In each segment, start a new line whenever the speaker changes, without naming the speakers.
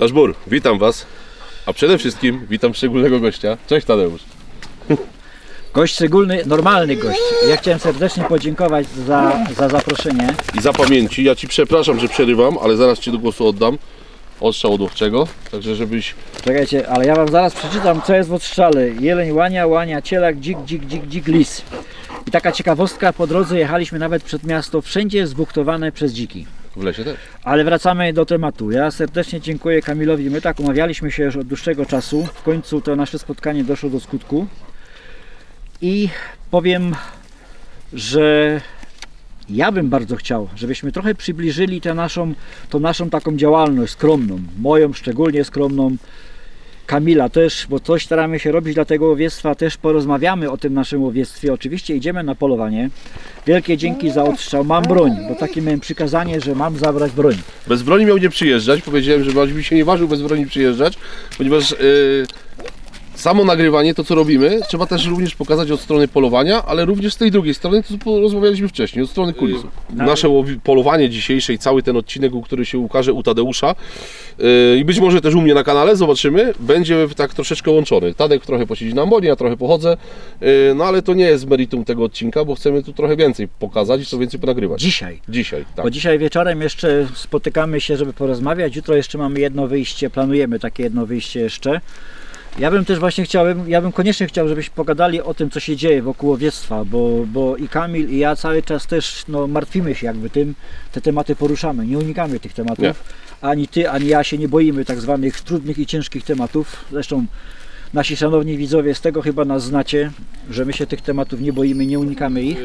Dashbur, witam Was, a przede wszystkim witam szczególnego gościa. Cześć Tadeusz.
Gość szczególny, normalny gość. Ja chciałem serdecznie podziękować za zaproszenie.
I za pamięci, ja Ci przepraszam, że przerywam, ale zaraz Cię do głosu oddam. Odstrzał łowczego, także żebyś...
Czekajcie, ale ja Wam zaraz przeczytam, co jest w odstrzale. Jeleń, łania, łania, cielak, dzik, lis. I taka ciekawostka, po drodze jechaliśmy nawet przed miasto, wszędzie zbuktowane przez dziki.
W lesie też.
Ale wracamy do tematu. Ja serdecznie dziękuję Kamilowi. My tak umawialiśmy się już od dłuższego czasu. W końcu to nasze spotkanie doszło do skutku. I powiem, że ja bym bardzo chciał, żebyśmy trochę przybliżyli tą naszą taką działalność skromną. Moją szczególnie skromną. Kamila też, bo coś staramy się robić dla tego łowiectwa, też porozmawiamy o tym naszym łowiectwie. Oczywiście idziemy na polowanie. Wielkie dzięki za odstrzał. Mam broń, bo takie miałem przykazanie, że mam zabrać broń.
Bez broni miał nie przyjeżdżać. Powiedziałem, że mi się nie ważył bez broni przyjeżdżać, ponieważ samo nagrywanie, to co robimy, trzeba też również pokazać od strony polowania, ale również z tej drugiej strony, to co rozmawialiśmy wcześniej, od strony kulisów. Nasze polowanie dzisiejsze i cały ten odcinek, który się ukaże u Tadeusza i być może też u mnie na kanale, zobaczymy, będzie tak troszeczkę łączony. Tadek trochę posiedzi na ambonie, ja trochę pochodzę, no ale to nie jest meritum tego odcinka, bo chcemy tu trochę więcej pokazać i co więcej ponagrywać. Dzisiaj, tak.
Bo dzisiaj wieczorem jeszcze spotykamy się, żeby porozmawiać, jutro jeszcze mamy jedno wyjście, planujemy takie jedno wyjście jeszcze. Ja bym też właśnie koniecznie chciał, żebyśmy pogadali o tym, co się dzieje wokół łowiectwa, bo i Kamil, i ja cały czas też martwimy się jakby tym, te tematy poruszamy, nie unikamy tych tematów. Nie. Ani ty, ani ja się nie boimy tak zwanych trudnych i ciężkich tematów. Zresztą nasi szanowni widzowie z tego chyba nas znacie, że my się tych tematów nie boimy, nie unikamy ich.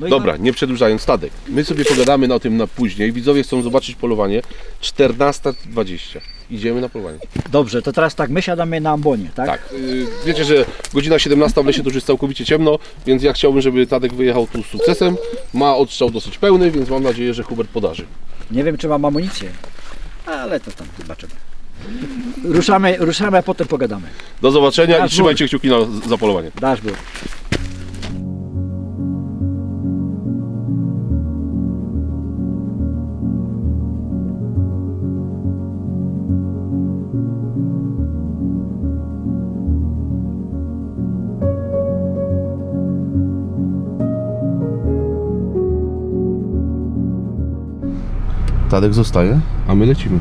No
dobra, nie przedłużając, Tadek, my sobie pogadamy o tym na później. Widzowie chcą zobaczyć polowanie. 14:20. Idziemy na polowanie.
Dobrze, to teraz tak, my siadamy na ambonie, tak?
Tak. Wiecie, że godzina 17 w lesie to już jest całkowicie ciemno, więc ja chciałbym, żeby Tadek wyjechał tu z sukcesem. Ma odstrzał dosyć pełny, więc mam nadzieję, że Hubert podarzy.
Nie wiem, czy mam amunicję, ale to tam zobaczymy. Ruszamy, a potem pogadamy.
Do zobaczenia i trzymajcie kciuki za polowanie.
Dashbur.
Tadek zostaje, a my lecimy.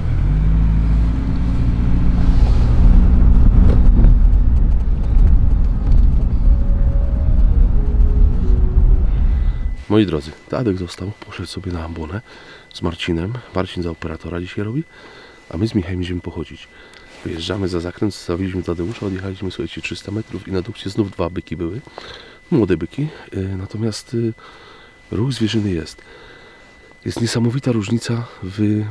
Moi drodzy, Tadek został, poszedł sobie na ambonę z Marcinem. Marcin za operatora dzisiaj robi, a my z Michałem idziemy pochodzić. Wyjeżdżamy za zakręt, zostawiliśmy Tadeusza, odjechaliśmy, słuchajcie, 300 metrów i na dukcie znów 2 byki były. Młode byki, natomiast ruch zwierzyny jest. Jest niesamowita różnica w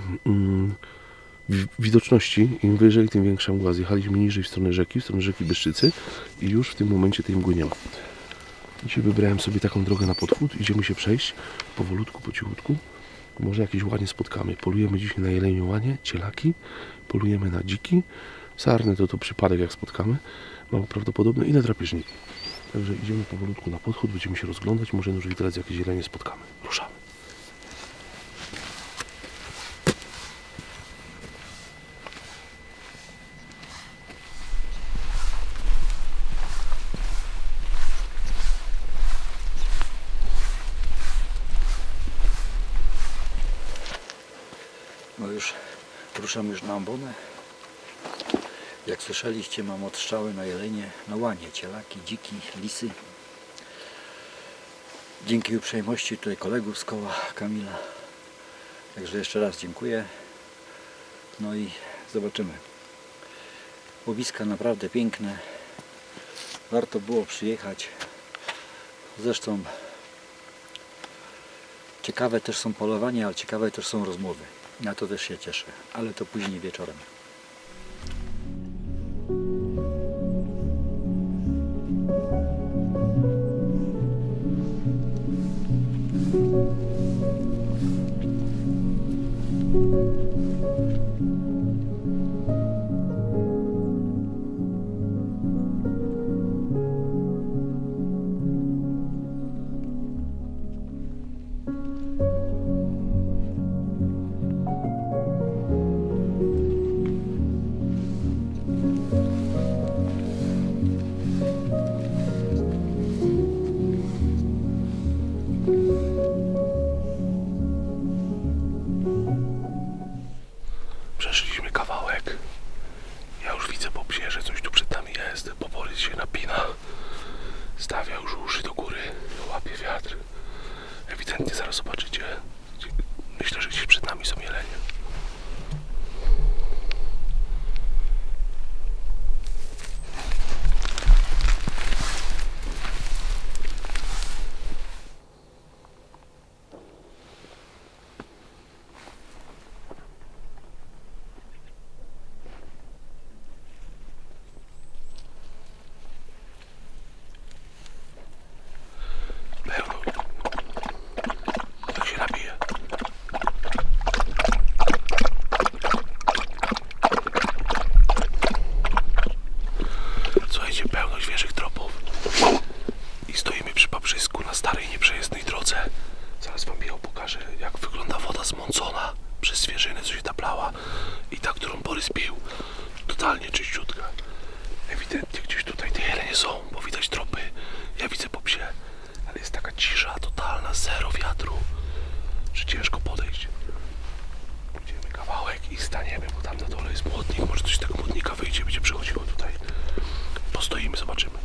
widoczności. Im wyżej, tym większa mgła. Zjechaliśmy niżej w stronę rzeki Bystrzycy i już w tym momencie tej mgły nie ma. Dzisiaj wybrałem sobie taką drogę na podchód. Idziemy się przejść powolutku, po cichutku. Może jakieś łanie spotkamy. Polujemy dzisiaj na jelenie łanie, cielaki. Polujemy na dziki. Sarny to przypadek jak spotkamy. Mamy prawdopodobnie i na drapieżniki. Także idziemy powolutku na podchód. Będziemy się rozglądać. Może już teraz jakieś jelenie spotkamy. Ruszamy.
No już ruszam na ambonę. Jak słyszeliście, mam odstrzały na jelenie, na łanie, cielaki, dziki, lisy. Dzięki uprzejmości tutaj kolegów z koła Kamila. Także jeszcze raz dziękuję. No i zobaczymy. Łowiska naprawdę piękne. Warto było przyjechać. Zresztą ciekawe też są polowania, ale ciekawe też są rozmowy. Na to też się cieszę, ale to później wieczorem.
Młodnik, może coś z tego młodnika wyjdzie, będzie przychodziło tutaj. Postoimy, zobaczymy.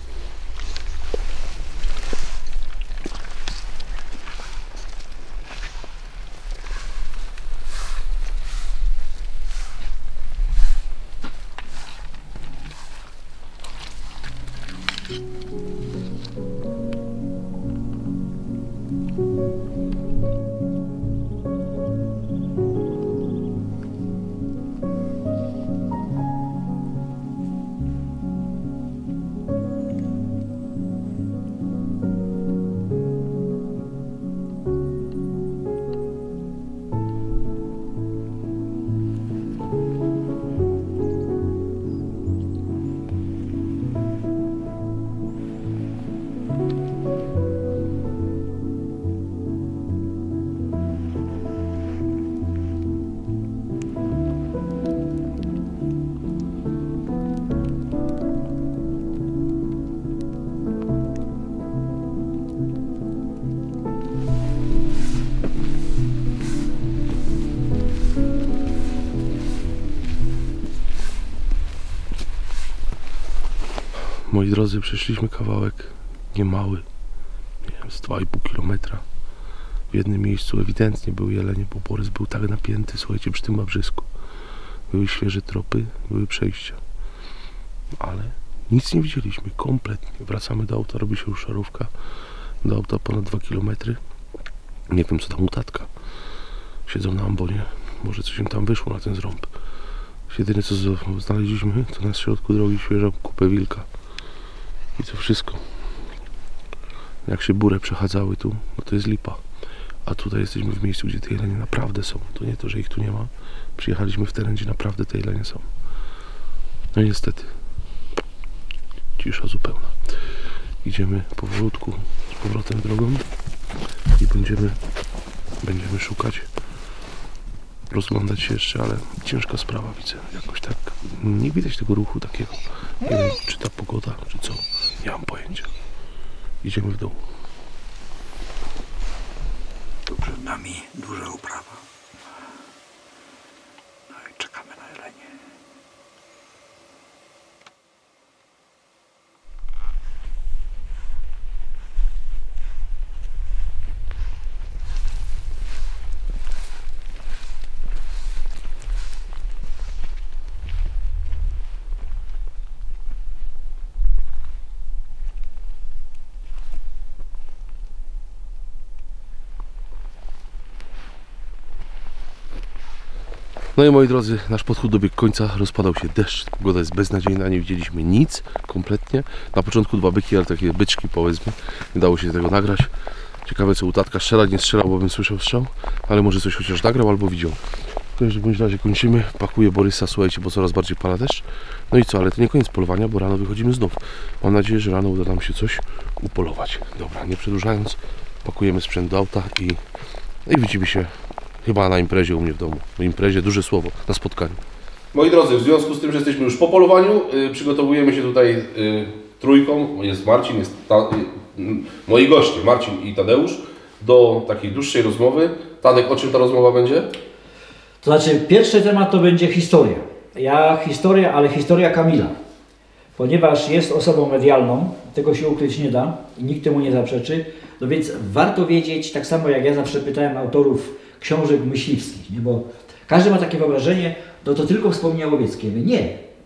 Moi drodzy, przeszliśmy kawałek niemały, nie wiem, z 2,5 km. W jednym miejscu ewidentnie były jelenie, bo Borys był tak napięty, słuchajcie, przy tym wabrzysku. Były świeże tropy, były przejścia. Ale nic nie widzieliśmy, kompletnie. Wracamy do auta, robi się już szarówka. Do auta ponad 2 km. Nie wiem, co tam u tatka. Siedzą na ambonie. Może coś im tam wyszło na ten zrąb. Jedyne, co znaleźliśmy, to na środku drogi świeżą kupę wilka. I to wszystko. Jak się burę przechadzały tu, no to jest lipa. A tutaj jesteśmy w miejscu, gdzie te jelenie naprawdę są. To nie to, że ich tu nie ma. Przyjechaliśmy w teren, gdzie naprawdę te jelenie są. No i niestety. Cisza zupełna. Idziemy powolutku z powrotem drogą i będziemy szukać. Rozglądać się jeszcze, ale ciężka sprawa, widzę. Jakoś tak nie widać tego ruchu takiego. Nie wiem, czy ta pogoda, czy co. Nie mam pojęcia. Idziemy w dół.
Tu przed nami duża uprawa. No i czekamy na jelenie.
No i moi drodzy, nasz podchód dobiegł końca, rozpadał się deszcz, pogoda jest beznadziejna, nie widzieliśmy nic kompletnie. Na początku 2 byki, ale takie byczki powiedzmy, nie dało się tego nagrać. Ciekawe co u tatka, strzelać nie strzelał, bo bym słyszał strzał, ale może coś chociaż nagrał albo widział. W każdym bądź razie kończymy, pakuję Borysa, słuchajcie, bo coraz bardziej pada deszcz. No i co, ale to nie koniec polowania, bo rano wychodzimy znów. Mam nadzieję, że rano uda nam się coś upolować. Dobra, nie przedłużając, pakujemy sprzęt do auta i widzimy się chyba na imprezie u mnie w domu. Na imprezie, duże słowo, na spotkaniu. Moi drodzy, w związku z tym, że jesteśmy już po polowaniu, przygotowujemy się tutaj trójką. Jest Marcin, moi goście, Marcin i Tadeusz, do takiej dłuższej rozmowy. Tadek, o czym ta rozmowa będzie?
To znaczy, pierwszy temat to będzie historia. Historia, ale historia Kamila. Ponieważ jest osobą medialną, tego się ukryć nie da i nikt temu nie zaprzeczy, no więc warto wiedzieć, tak samo jak ja zawsze pytałem autorów książek myśliwskich, nie? Bo każdy ma takie wyobrażenie, no to tylko wspomnienia łowieckie.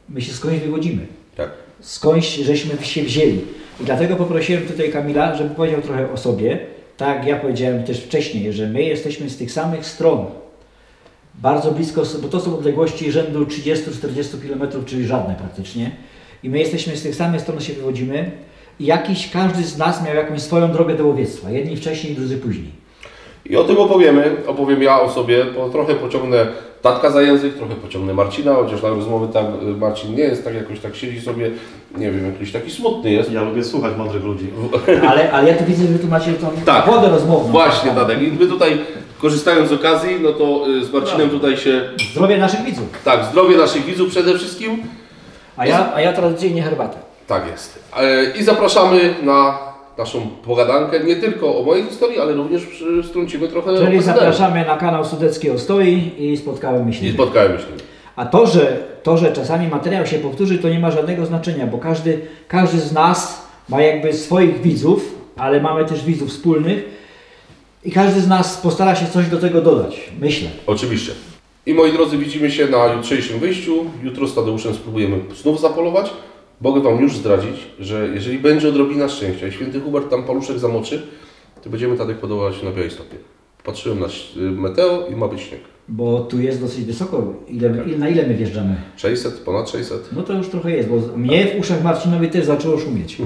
My się skądś wywodzimy.
Tak.
Skądś żeśmy się wzięli. I dlatego poprosiłem tutaj Kamila, żeby powiedział trochę o sobie. Tak jak ja powiedziałem też wcześniej, że my jesteśmy z tych samych stron. Bardzo blisko, bo to są odległości rzędu 30-40 km, czyli żadne praktycznie. I my jesteśmy z tych samych stron, się wywodzimy. I każdy z nas miał jakąś swoją drogę do łowiectwa. Jedni wcześniej, drudzy później. I
o tym opowiem ja o sobie, bo trochę pociągnę tatka za język, trochę pociągnę Marcina, chociaż na rozmowy tak Marcin nie jest tak jakoś tak siedzi sobie, nie wiem, jakiś taki smutny jest.
Ja lubię słuchać mądrych ludzi.
Ale ja tu widzę, że tu macie tą wodę rozmowną.
Właśnie, Tadek. I my tutaj, korzystając z okazji, no to z Marcinem tutaj się...
Zdrowie naszych widzów.
Tak, zdrowie naszych widzów przede wszystkim.
A ja tradycyjnie herbatę.
Tak jest. I zapraszamy na naszą pogadankę, nie tylko o mojej historii, ale również strącimy trochę...
Czyli zapraszamy na kanał Sudeckie Ostoi i Spotkałem Myśliwych. A to, że czasami materiał się powtórzy, to nie ma żadnego znaczenia, bo każdy z nas ma jakby swoich widzów, ale mamy też widzów wspólnych i każdy z nas postara się coś do tego dodać, myślę.
Oczywiście. I moi drodzy, widzimy się na jutrzejszym wyjściu. Jutro z Tadeuszem spróbujemy znów zapolować. Mogę Wam już zdradzić, że jeżeli będzie odrobina szczęścia i święty Hubert tam paluszek zamoczy, to będziemy Tadek polować na Białystopie. Patrzyłem na meteo i ma być śnieg.
Bo tu jest dosyć wysoko. Na ile my wjeżdżamy?
600, ponad 600.
No to już trochę jest, bo mnie w uszach Marcinowi też zaczęło szumieć.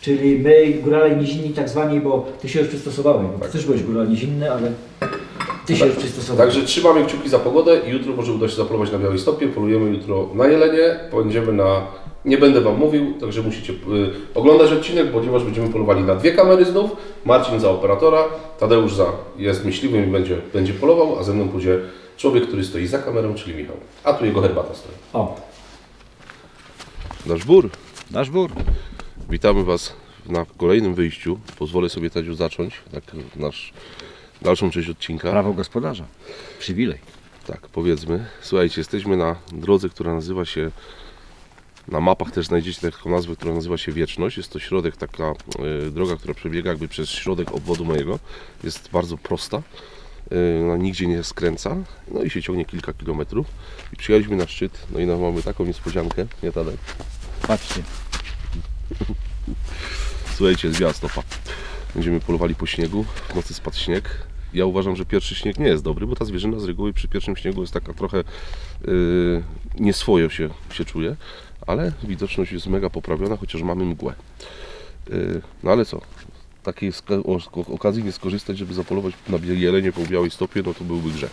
Czyli my, górale nizinni tak zwani, bo Ty się już przystosowałeś. Bo Ty też byłeś górale nizinny, ale Ty się już przystosowałeś.
Także trzymamy kciuki za pogodę i jutro może uda się zapolować na Białystopie. Polujemy jutro na jelenie, będziemy na... Nie będę Wam mówił, także musicie oglądać odcinek, ponieważ będziemy polowali na 2 kamery znów. Marcin za operatora, Tadeusz jest myśliwym i będzie polował, a ze mną pójdzie człowiek, który stoi za kamerą, czyli Michał. A tu jego herbata stoi.
O.
Nasz bór. Witamy Was na kolejnym wyjściu. Pozwolę sobie Tadziu zacząć dalszą część odcinka.
Prawo gospodarza. Przywilej.
Tak, powiedzmy. Słuchajcie, jesteśmy na drodze, która nazywa się... Na mapach też znajdziecie taką nazwę, która nazywa się Wieczność. Jest to środek, taka droga, która przebiega jakby przez środek obwodu mojego. Jest bardzo prosta. Ona nigdzie nie skręca. No i się ciągnie kilka kilometrów. I przyjechaliśmy na szczyt. No i mamy taką niespodziankę. Nie, Tadek?
Patrzcie.
Słuchajcie, jest biała stopa. Będziemy polowali po śniegu. W nocy spadł śnieg. Ja uważam, że pierwszy śnieg nie jest dobry, bo ta zwierzyna z reguły przy pierwszym śniegu jest taka trochę nieswojo się czuje. Ale widoczność jest mega poprawiona, chociaż mamy mgłę. No ale co? Takiej okazji nie skorzystać, żeby zapolować na jelenie po Białystopie, no to byłby grzech.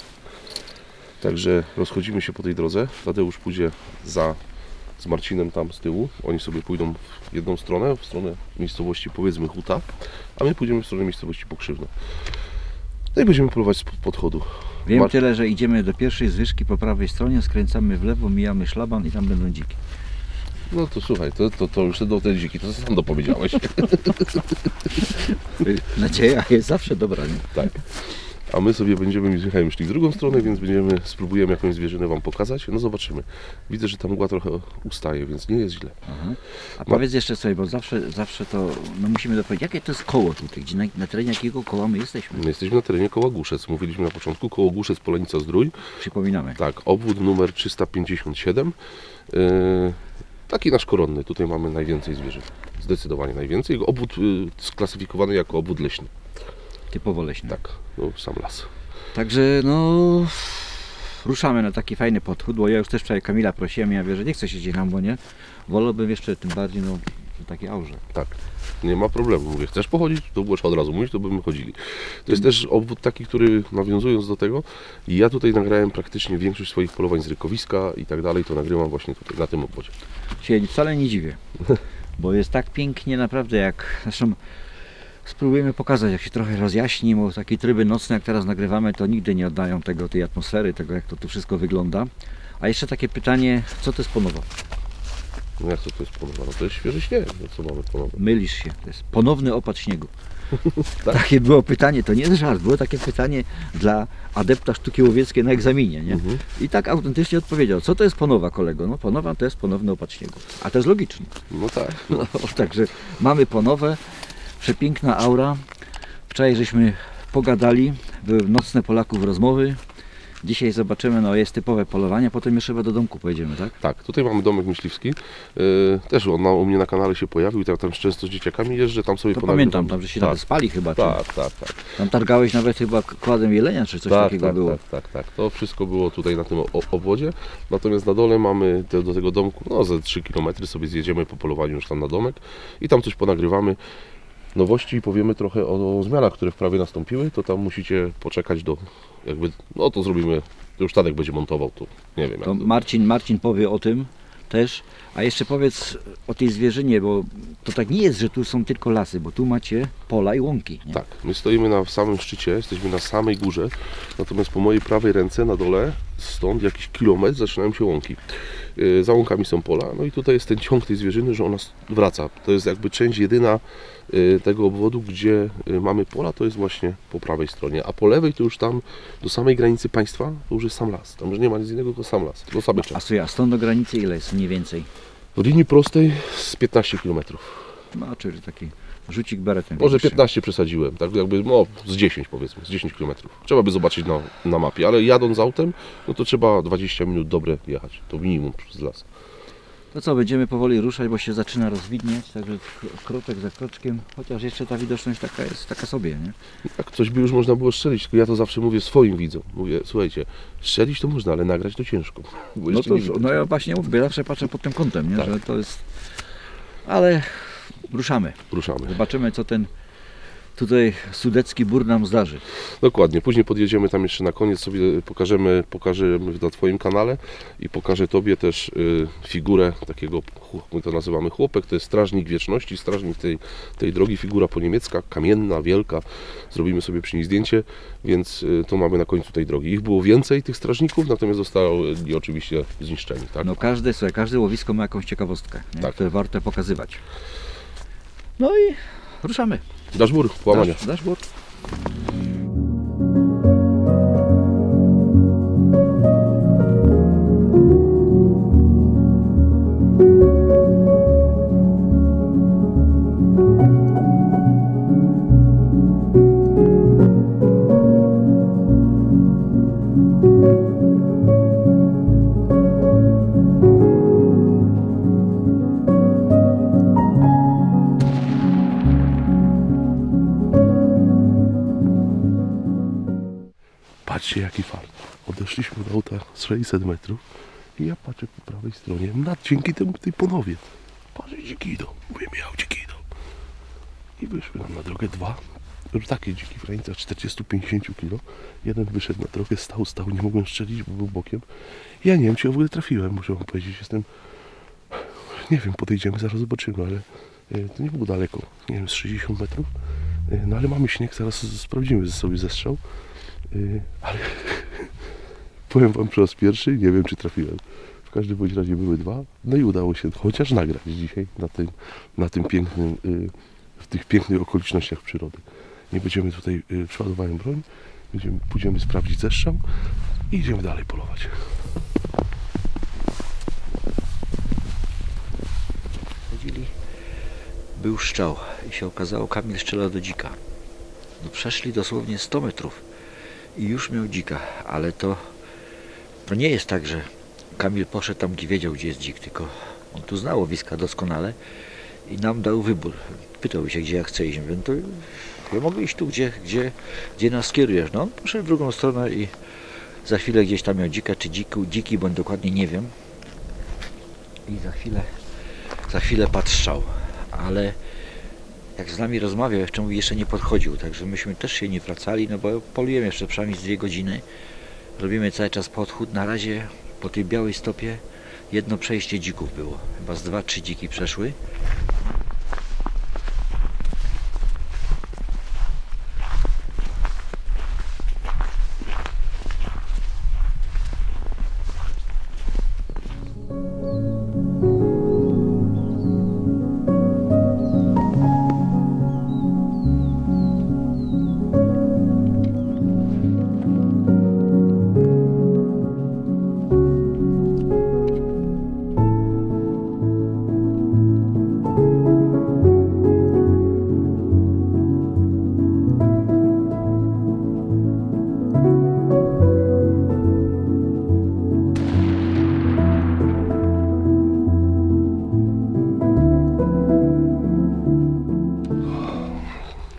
Także rozchodzimy się po tej drodze. Tadeusz pójdzie z Marcinem tam z tyłu. Oni sobie pójdą w jedną stronę, w stronę miejscowości powiedzmy Huta, a my pójdziemy w stronę miejscowości Pokrzywno. No i będziemy polować z podchodu.
Wiem tyle, że idziemy do pierwszej zwyżki po prawej stronie, skręcamy w lewo, mijamy szlaban i tam będą dziki.
No to słuchaj, to już do tej dziki, to sam dopowiedziałeś.
Nadzieja jest zawsze dobra, nie?
Tak. A my sobie będziemy z Michałem szli w drugą stronę, więc spróbujemy jakąś zwierzynę Wam pokazać. No zobaczymy. Widzę, że ta mgła trochę ustaje, więc nie jest źle.
Aha. A powiedz jeszcze sobie, bo zawsze to musimy dopowiedzieć, jakie to jest koło tutaj, gdzie na terenie jakiego koła my jesteśmy?
My jesteśmy na terenie koła Głuszec. Mówiliśmy na początku, koło Głuszec, Polenica-Zdrój.
Przypominamy.
Tak, obwód numer 357. Taki nasz koronny. Tutaj mamy najwięcej zwierząt. Zdecydowanie najwięcej. Obwód sklasyfikowany jako obwód leśny.
Typowo leśny.
Tak, no, sam las.
Także no ruszamy na taki fajny podchód, bo ja już też wczoraj Kamila prosiłem, ja wiem, że nie chce siedzieć na młonie. Wolałbym jeszcze tym bardziej w takiej aurze.
Tak, nie ma problemu. Mówię, chcesz pochodzić, to możesz od razu mówić, to byśmy chodzili. To jest też obwód taki, który nawiązując do tego, ja tutaj nagrałem praktycznie większość swoich polowań z rykowiska i tak dalej, to nagrywam właśnie tutaj, na tym obwodzie.
Się wcale nie dziwię, bo jest tak pięknie naprawdę, jak zresztą spróbujemy pokazać, jak się trochę rozjaśni, bo takie tryby nocne, jak teraz nagrywamy, to nigdy nie oddają tej atmosfery, tego jak to tu wszystko wygląda. A jeszcze takie pytanie, co to jest ponowa?
No jak to jest ponowa? No to jest świeży śnieg, no co mamy ponownie?
Mylisz się, to jest ponowny opad śniegu. Tak? Takie było pytanie, to nie jest żart, było takie pytanie dla adepta sztuki łowieckiej na egzaminie, nie? I tak autentycznie odpowiedział, co to jest ponowa, kolego? No ponowa to jest ponowny opad śniegu, a to jest logiczne.
No tak.
No, także mamy ponowę, przepiękna aura. Wczoraj żeśmy pogadali, były nocne Polaków rozmowy. Dzisiaj zobaczymy, no jest typowe polowanie, potem jeszcze chyba do domku pojedziemy, tak?
Tak, tutaj mamy domek myśliwski. Też on u mnie na kanale się pojawił, tam często z dzieciakami jeżdżę, tam sobie
To pamiętam, tam że się nawet spali chyba.
Tak.
Tam targałeś nawet chyba kładem jelenia, czy coś takiego było.
Tak. To wszystko było tutaj na tym obwodzie. Natomiast na dole mamy do tego domku, no ze 3 km sobie zjedziemy po polowaniu już tam na domek i tam coś ponagrywamy. Nowości i powiemy trochę o zmianach, które wprawie nastąpiły, to tam musicie poczekać do jakby, no to zrobimy, to już Tadek będzie montował, to nie wiem.
To Marcin powie o tym też, a jeszcze powiedz o tej zwierzynie, bo to tak nie jest, że tu są tylko lasy, bo tu macie pola i łąki. Nie?
Tak, my stoimy na samym szczycie, jesteśmy na samej górze, natomiast po mojej prawej ręce na dole stąd jakiś kilometr zaczynają się łąki. Za łąkami są pola, no i tutaj jest ten ciąg tej zwierzyny, że ona wraca. To jest jakby część jedyna tego obwodu, gdzie mamy pola, to jest właśnie po prawej stronie, a po lewej to już tam do samej granicy państwa to już jest sam las. Tam już nie ma nic innego, tylko sam las. Do samej
A słuchaj, a stąd do granicy ile jest mniej więcej?
W linii prostej z 15 km.
No, czyli taki rzucik beretem.
Może
większy.
15 przesadziłem, tak jakby no, z 10 powiedzmy, z 10 km. Trzeba by zobaczyć na mapie, ale jadąc autem, no to trzeba 20 minut dobre jechać, to minimum przez las.
To co, będziemy powoli ruszać, bo się zaczyna rozwidniać, także kroczek za kroczkiem, chociaż jeszcze ta widoczność taka jest, taka sobie, nie?
Tak, coś by już można było strzelić, tylko ja to zawsze mówię swoim widzom. Mówię, słuchajcie, strzelić to można, ale nagrać to ciężko. Bo
No
jeszcze
to,
nie widać.
no ja właśnie mówię, ja zawsze patrzę pod tym kątem, nie?
Tak.
Że to jest... Ale ruszamy,
Ruszamy.
zobaczymy co ten tutaj sudecki bór nam zdarzy.
Dokładnie, później podjedziemy tam jeszcze na koniec, sobie pokażemy na Twoim kanale i pokażę Tobie też figurę takiego, my to nazywamy chłopek, to jest strażnik wieczności, strażnik tej drogi, figura poniemiecka, kamienna, wielka, zrobimy sobie przy niej zdjęcie, więc to mamy na końcu tej drogi. Ich było więcej, tych strażników, natomiast zostali oczywiście zniszczeni. Tak?
No każde łowisko ma jakąś ciekawostkę, nie?
Tak.
Które warto pokazywać. No i ruszamy.
Dasz bór, połamania.
Dasz bór.
Patrzcie jaki fart. Odeszliśmy od auta z 600 metrów i ja patrzę po prawej stronie, dzięki temu tej ponowie. Patrzę, dziki idą. Mówię, miał dziki idą. I wyszły nam na drogę dwa. Już takie dziki w granicach 40-50 kg. Jeden wyszedł na drogę, stał, nie mogłem strzelić, bo był bokiem. Ja nie wiem, czy ja w ogóle trafiłem, muszę wam powiedzieć. Jestem, nie wiem, podejdziemy, zaraz zobaczymy, ale to nie było daleko. Nie wiem, z 60 metrów. No ale mamy śnieg, zaraz sprawdzimy sobie zestrzał. Ale powiem wam po raz pierwszy, nie wiem czy trafiłem. W każdym bądź razie były dwa, no i udało się chociaż nagrać dzisiaj na tym pięknym, w tych pięknych okolicznościach przyrody. Nie będziemy tutaj przeładowałem broń, pójdziemy sprawdzić zestrzał i idziemy dalej polować.
Był strzał i się okazało, Kamil strzela do dzika. No przeszli dosłownie 100 metrów i już miał dzika, ale to nie jest tak, że Kamil poszedł tam, gdzie wiedział, gdzie jest dzik, tylko on tu znał łowiska doskonale i nam dał wybór. Pytał się, gdzie ja chcę iść. Mówię, to ja mogę iść tu, gdzie nas skierujesz. No on poszedł w drugą stronę i za chwilę gdzieś tam miał dzika, czy dziki, bo dokładnie nie wiem. I za chwilę padł strzał, ale jak z nami rozmawiał, jeszcze mówi, jeszcze nie podchodził, także myśmy też się nie wracali, no bo polujemy jeszcze przynajmniej z 2 godziny. Robimy cały czas podchód. Na razie po tej białej stopie jedno przejście dzików było. Chyba z 2-3 dziki przeszły.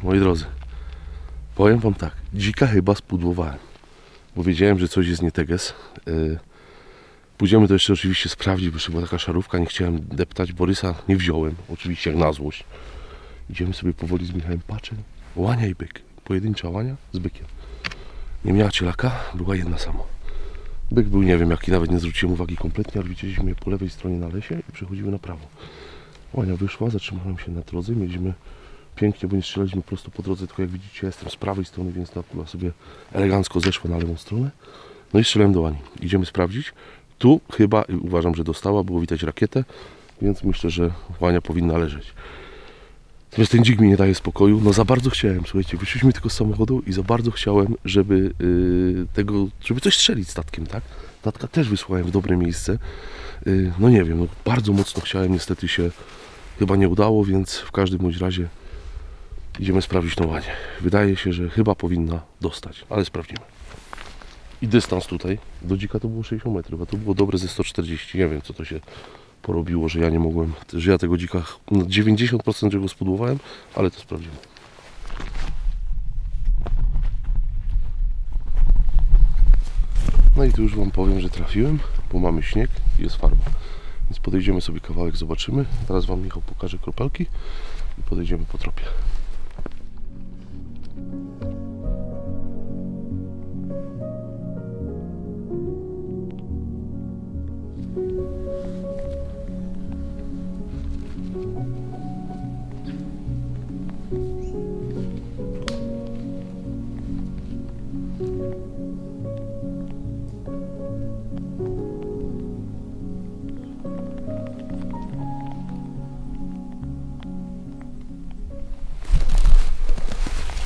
Moi drodzy, powiem wam tak, dzika chyba spudłowałem, bo wiedziałem, że coś jest nie teges. Pójdziemy to jeszcze oczywiście sprawdzić, bo jeszcze była taka szarówka, nie chciałem deptać, Borysa nie wziąłem, oczywiście jak na złość. Idziemy sobie powoli z Michałem, patrzę, łania i byk, pojedyncza łania z bykiem. Nie miała cielaka, była jedna sama. Byk był, nie wiem jaki, nawet nie zwróciłem uwagi kompletnie, ale widzieliśmy je po lewej stronie na lesie i przechodziły na prawo. Łania wyszła, zatrzymałem się na drodze, mieliśmy pięknie, bo nie strzelaliśmy prosto po drodze, tylko jak widzicie, ja jestem z prawej strony, więc ta kula sobie elegancko zeszła na lewą stronę. No i strzelałem do łani. Idziemy sprawdzić. Tu chyba uważam, że dostała, było widać rakietę, więc myślę, że łania powinna leżeć. Natomiast ten dzik mi nie daje spokoju. No za bardzo chciałem, słuchajcie, wyszliśmy tylko z samochodu i za bardzo chciałem, żeby żeby coś strzelić statkiem, tak? Tatka też wysłałem w dobre miejsce. No nie wiem, no bardzo mocno chciałem, niestety się chyba nie udało, więc w każdym bądź razie idziemy sprawdzić tą łanię. Wydaje się, że chyba powinna dostać, ale sprawdzimy. I dystans tutaj do dzika to było 60 metrów, a to było dobre ze 140. Nie wiem, co to się porobiło, że ja nie mogłem, że ja tego dzika, no 90% że go spudłowałem, ale to sprawdzimy. No i tu już Wam powiem, że trafiłem, bo mamy śnieg i jest farba. Więc podejdziemy sobie kawałek, zobaczymy. Teraz Wam Michał pokaże kropelki i podejdziemy po tropie.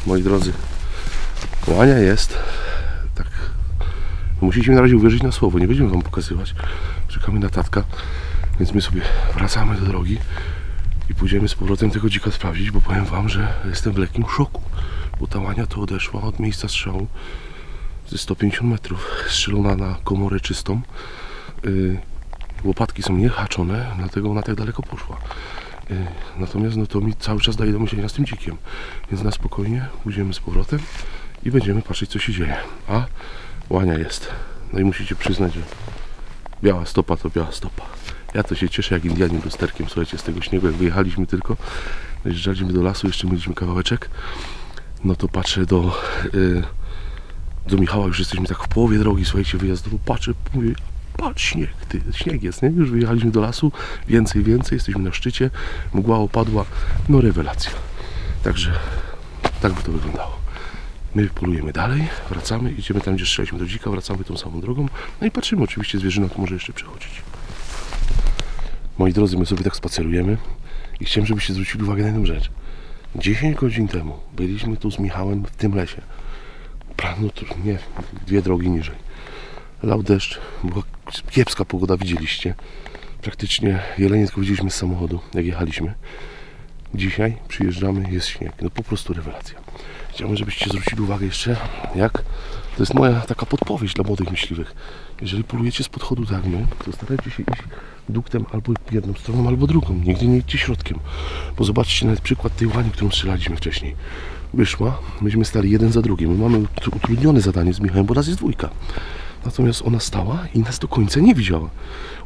Moi drodzy, łania jest, tak, musicie mi na razie uwierzyć na słowo, nie będziemy Wam pokazywać, czekamy na tatka, więc my sobie wracamy do drogi i pójdziemy z powrotem tego dzika sprawdzić, bo powiem Wam, że jestem w lekkim szoku, bo ta łania to odeszła od miejsca strzału ze 150 metrów, strzelona na komorę czystą, łopatki są niehaczone, dlatego ona tak daleko poszła. Natomiast no to mi cały czas daje do myślenia z tym dzikiem, więc na spokojnie pójdziemy z powrotem i będziemy patrzeć, co się dzieje. A łania jest. No i musicie przyznać, że biała stopa to biała stopa. Ja to się cieszę jak Indianin lusterkiem, słuchajcie, z tego śniegu, jak wyjechaliśmy tylko, dojeżdżaliśmy do lasu, jeszcze mieliśmy kawałeczek, no to patrzę do Michała, już jesteśmy tak w połowie drogi, słuchajcie, wyjazdowo, patrzę, mówię, patrz śnieg, ty, śnieg jest, nie? Już wyjechaliśmy do lasu, więcej, jesteśmy na szczycie, mgła opadła, no rewelacja. Także tak by to wyglądało. My polujemy dalej, wracamy, idziemy tam, gdzie strzelaliśmy do dzika, wracamy tą samą drogą, no i patrzymy, oczywiście zwierzyna tu może jeszcze przechodzić. Moi drodzy, my sobie tak spacerujemy i chciałem, żebyście zwrócili uwagę na jedną rzecz. 10 godzin temu byliśmy tu z Michałem w tym lesie. No to nie, 2 drogi niżej. Lał deszcz, była kiepska pogoda, widzieliście. Praktycznie jelenie tylko widzieliśmy z samochodu, jak jechaliśmy. Dzisiaj przyjeżdżamy, jest śnieg. No po prostu rewelacja. Chciałbym, żebyście zwrócili uwagę jeszcze, jak to jest moja taka podpowiedź dla młodych myśliwych. Jeżeli polujecie z podchodu tak jak my, to starajcie się iść duktem albo jedną stroną, albo drugą. Nigdy nie idźcie środkiem. Bo zobaczcie nawet przykład tej łani, którą strzelaliśmy wcześniej. Wyszła, myśmy stali jeden za drugim. My mamy utrudnione zadanie z Michałem, bo nas jest 2. Natomiast ona stała i nas do końca nie widziała.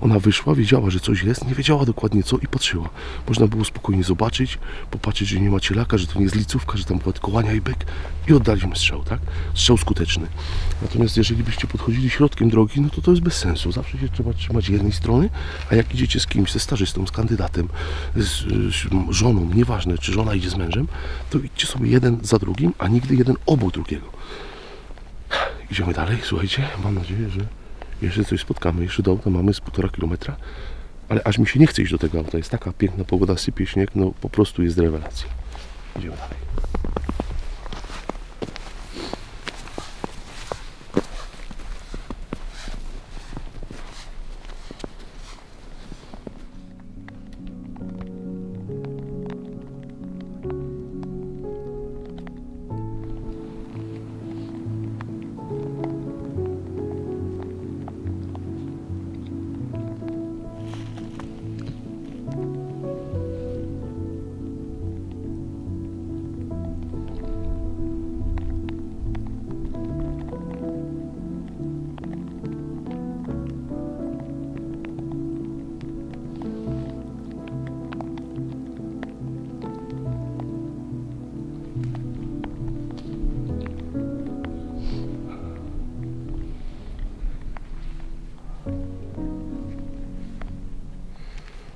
Ona wyszła, wiedziała, że coś jest, nie wiedziała dokładnie co i patrzyła. Można było spokojnie zobaczyć, popatrzeć, że nie ma cielaka, że to nie jest licówka, że tam była tylko łania i byk i oddaliśmy strzał, tak? Strzał skuteczny. Natomiast jeżeli byście podchodzili środkiem drogi, no to jest bez sensu. Zawsze się trzeba trzymać jednej strony, a jak idziecie z kimś, ze stażystą, z kandydatem, z żoną, nieważne czy żona idzie z mężem, to idźcie sobie jeden za drugim, a nigdy jeden obok drugiego. Idziemy dalej, słuchajcie, mam nadzieję, że jeszcze coś spotkamy. Jeszcze do auta mamy z 1,5 kilometra, ale aż mi się nie chce iść do tego auta. Jest taka piękna pogoda, sypie śnieg, no po prostu jest rewelacja. Idziemy dalej.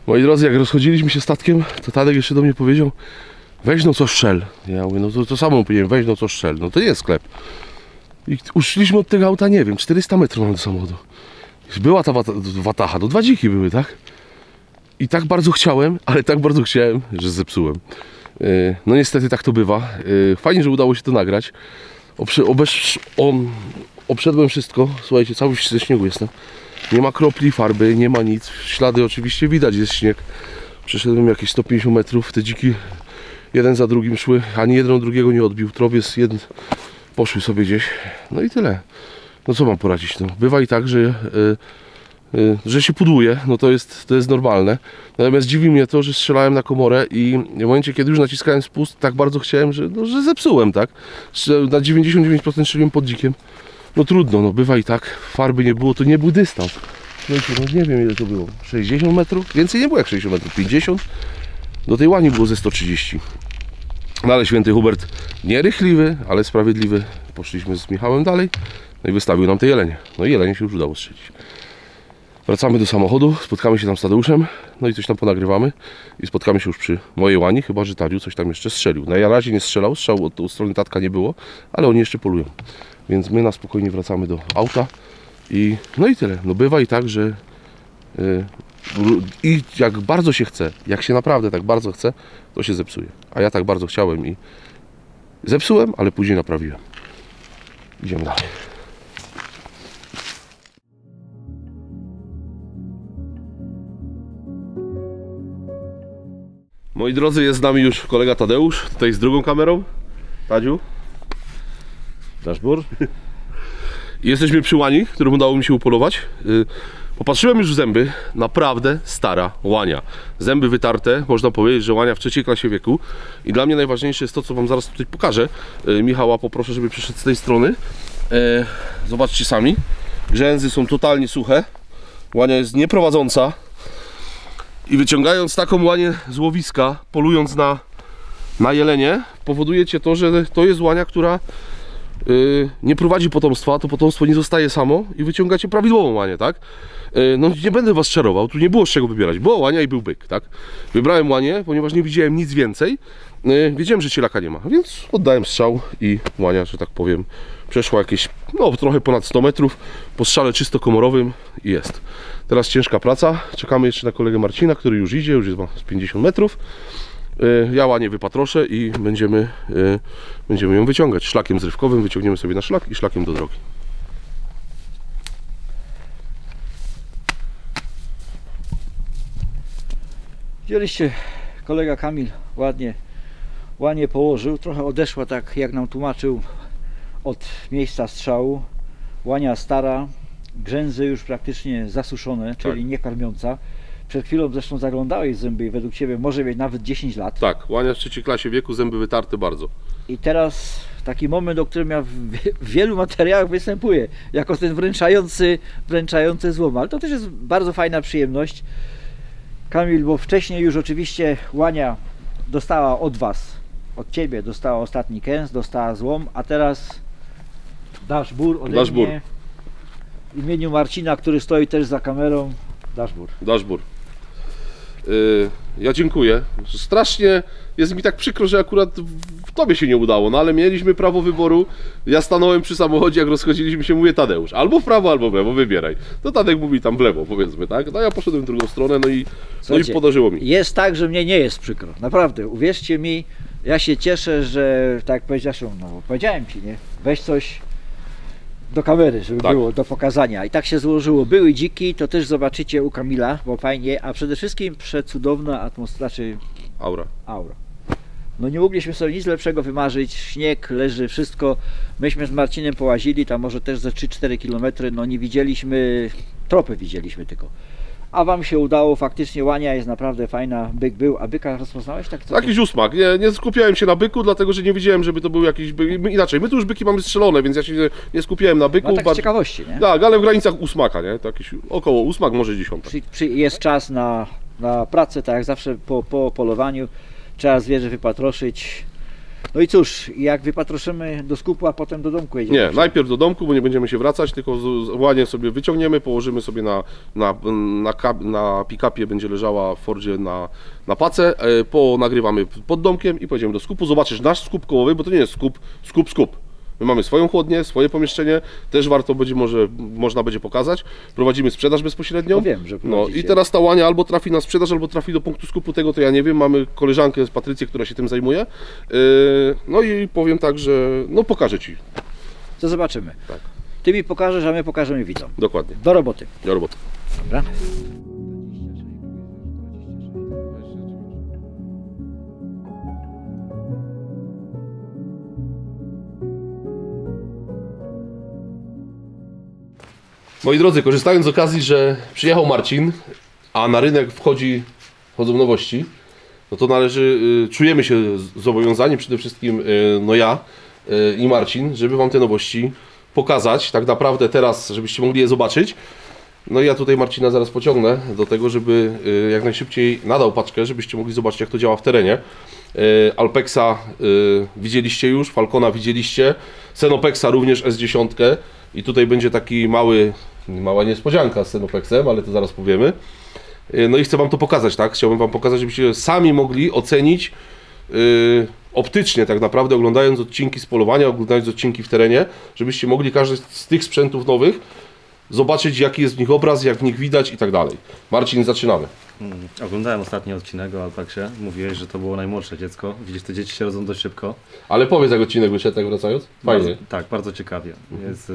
Moi drodzy, jak rozchodziliśmy się statkiem, to Tadek jeszcze do mnie powiedział: weź no co strzel. Ja mówię, no to samo powiedziałem, weź no co strzel. No to jest sklep. I uszliśmy od tego auta, nie wiem, 400 metrów mam do samochodu. Była ta watacha, no 2 dziki były, tak? I tak bardzo chciałem, ale tak bardzo chciałem, że zepsułem. No niestety tak to bywa. Fajnie, że udało się to nagrać. Obszedłem wszystko. Słuchajcie, cały ze śniegu jestem. Nie ma kropli farby, nie ma nic. Ślady oczywiście widać, jest śnieg. Przeszedłem jakieś 150 metrów. Te dziki jeden za drugim szły. Ani jeden drugiego nie odbił. Trop jest jeden. Poszły sobie gdzieś. No i tyle. No co mam poradzić? No, bywa i tak, że się pudłuje, no to jest normalne. Natomiast dziwi mnie to, że strzelałem na komorę i w momencie, kiedy już naciskałem spust, tak bardzo chciałem, że zepsułem, tak? Na 99% strzeliłem pod dzikiem. No trudno, no bywa i tak. Farby nie było, to nie był dystans. Słuchajcie, no nie wiem ile to było. 60 metrów? Więcej nie było jak 60 metrów. 50? Do tej łani było ze 130. No ale święty Hubert nierychliwy, ale sprawiedliwy. Poszliśmy z Michałem dalej. No i wystawił nam te jelenie. No i jelenie się już udało strzelić. Wracamy do samochodu, spotkamy się tam z Tadeuszem, no i coś tam ponagrywamy i spotkamy się już przy mojej łani, chyba że Tadziu coś tam jeszcze strzelił. Na razie nie strzelał, strzału od strony tatka nie było, ale oni jeszcze polują. Więc my na spokojnie wracamy do auta i no i tyle. No bywa i tak, że i jak bardzo się chce, jak się naprawdę tak bardzo chce, to się zepsuje. A ja tak bardzo chciałem i zepsułem, ale później naprawiłem. Idziemy dalej. Moi drodzy, jest z nami już kolega Tadeusz, tutaj z drugą kamerą. Tadziu.
Dashboard.
I jesteśmy przy łani, którą udało mi się upolować. Popatrzyłem już w zęby, naprawdę stara łania. Zęby wytarte, można powiedzieć, że łania w III klasie wieku. I dla mnie najważniejsze jest to, co wam zaraz tutaj pokażę. Michała poproszę, żeby przyszedł z tej strony. Zobaczcie sami. Grzęzy są totalnie suche. Łania jest nieprowadząca. I wyciągając taką łanię z łowiska, polując na jelenie, powodujecie to, że to jest łania, która nie prowadzi potomstwa, to potomstwo nie zostaje samo i wyciągacie prawidłową łanię, tak? No nie będę was czarował, tu nie było z czego wybierać, była łania i był byk, tak? Wybrałem łanię, ponieważ nie widziałem nic więcej, wiedziałem, że cielaka nie ma, więc oddałem strzał i łania, że tak powiem, przeszła jakieś, no trochę ponad 100 metrów, po strzale czysto komorowym i jest. Teraz ciężka praca, czekamy jeszcze na kolegę Marcina, który już idzie, już jest z 50 metrów. Ja łanię wypatroszę i będziemy ją wyciągać. Szlakiem zrywkowym wyciągniemy sobie na szlak i szlakiem do drogi.
Widzieliście, kolega Kamil ładnie położył, trochę odeszła tak jak nam tłumaczył od miejsca strzału. Łania stara, grzęzy już praktycznie zasuszone, czyli
tak.
Nie karmiąca. Przed chwilą zresztą zaglądałeś zęby i według Ciebie może mieć nawet 10 lat.
Tak, łania w III klasie wieku, zęby wytarte bardzo.
I teraz taki moment, o którym ja w wielu materiałach występuję, jako ten wręczający złom, ale to też jest bardzo fajna przyjemność. Kamil, bo wcześniej już oczywiście łania dostała od Was, od Ciebie dostała ostatni kęs, dostała złom, a teraz dashboard ode mnie, w imieniu Marcina, który stoi też za kamerą, dashboard.
Ja dziękuję. Strasznie jest mi tak przykro, że akurat w Tobie się nie udało, no ale mieliśmy prawo wyboru. Ja stanąłem przy samochodzie, jak rozchodziliśmy się, mówię Tadeusz, albo w prawo, albo w lewo, wybieraj. To Tadek mówi tam w lewo, powiedzmy, tak? No ja poszedłem w drugą stronę, no i podarzyło mi.
Jest tak, że mnie nie jest przykro, naprawdę, uwierzcie mi, ja się cieszę, że tak powiedziałeś, no powiedziałem Ci, nie? Weź coś do kamery, żeby
tak
było do pokazania. I tak się złożyło. Były dziki, to też zobaczycie u Kamila, bo fajnie, a przede wszystkim przecudowna atmosfera, czy
aura.
No nie mogliśmy sobie nic lepszego wymarzyć, śnieg leży, wszystko. Myśmy z Marcinem połazili, tam może też ze 3-4 km, no nie widzieliśmy, tropy widzieliśmy tylko. A Wam się udało, faktycznie łania jest naprawdę fajna, byk był, a byka rozpoznałeś? Tak,
jakiś usmak, nie skupiałem się na byku, dlatego że nie widziałem, żeby to był jakiś byk. Inaczej, my tu już byki mamy strzelone, więc ja się nie skupiałem na byku.
No tak z ciekawości, nie?
Tak, ale w granicach usmaka, nie? To jakiś około usmak, może 10.
Jest czas na pracę, tak jak zawsze po polowaniu, trzeba zwierzę wypatroszyć. No i cóż, jak wypatroszymy do skupu, a potem do domku jedziemy?
Nie, najpierw do domku, bo nie będziemy się wracać, tylko łanię sobie wyciągniemy, położymy sobie na pick-upie, będzie leżała w Fordzie na pacę, nagrywamy pod domkiem i pojedziemy do skupu. Zobaczysz nasz skup kołowy, bo to nie jest skup. My mamy swoją chłodnię, swoje pomieszczenie, też warto będzie, można będzie pokazać. Prowadzimy sprzedaż bezpośrednią.
No wiem, że
no
prowadzicie.
i teraz ta łania albo trafi na sprzedaż, albo trafi do punktu skupu, tego to ja nie wiem. Mamy koleżankę z Patrycję, która się tym zajmuje. No i powiem tak, że no pokażę Ci.
To zobaczymy.
Tak.
Ty mi pokażesz, a my pokażemy widzom.
Dokładnie.
Do roboty.
Do roboty.
Dobra?
Moi drodzy, korzystając z okazji, że przyjechał Marcin, a na rynek wchodzą nowości, no to czujemy się zobowiązani, przede wszystkim no ja i Marcin, żeby Wam te nowości pokazać, tak naprawdę teraz, żebyście mogli je zobaczyć. No i ja tutaj Marcina zaraz pociągnę do tego, żeby jak najszybciej nadał paczkę, żebyście mogli zobaczyć, jak to działa w terenie. Alpexa widzieliście już, Falcona widzieliście, Senopexa również S10 i tutaj będzie taki mała niespodzianka z Senopexem, ale to zaraz powiemy. No i chcę Wam to pokazać, tak? Chciałbym Wam pokazać, żebyście sami mogli ocenić optycznie tak naprawdę, oglądając odcinki z polowania, oglądając odcinki w terenie, żebyście mogli każdy z tych sprzętów nowych zobaczyć, jaki jest w nich obraz, jak w nich widać i tak dalej. Marcin, zaczynamy.
Oglądałem ostatni odcinek o Alpexie. Mówiłeś, że to było najmłodsze dziecko. Widzisz, te dzieci się rodzą dość szybko.
Ale powiedz, jak odcinek wyszedł, tak wracając? Fajnie.
Bardzo, tak, bardzo ciekawie. Jest,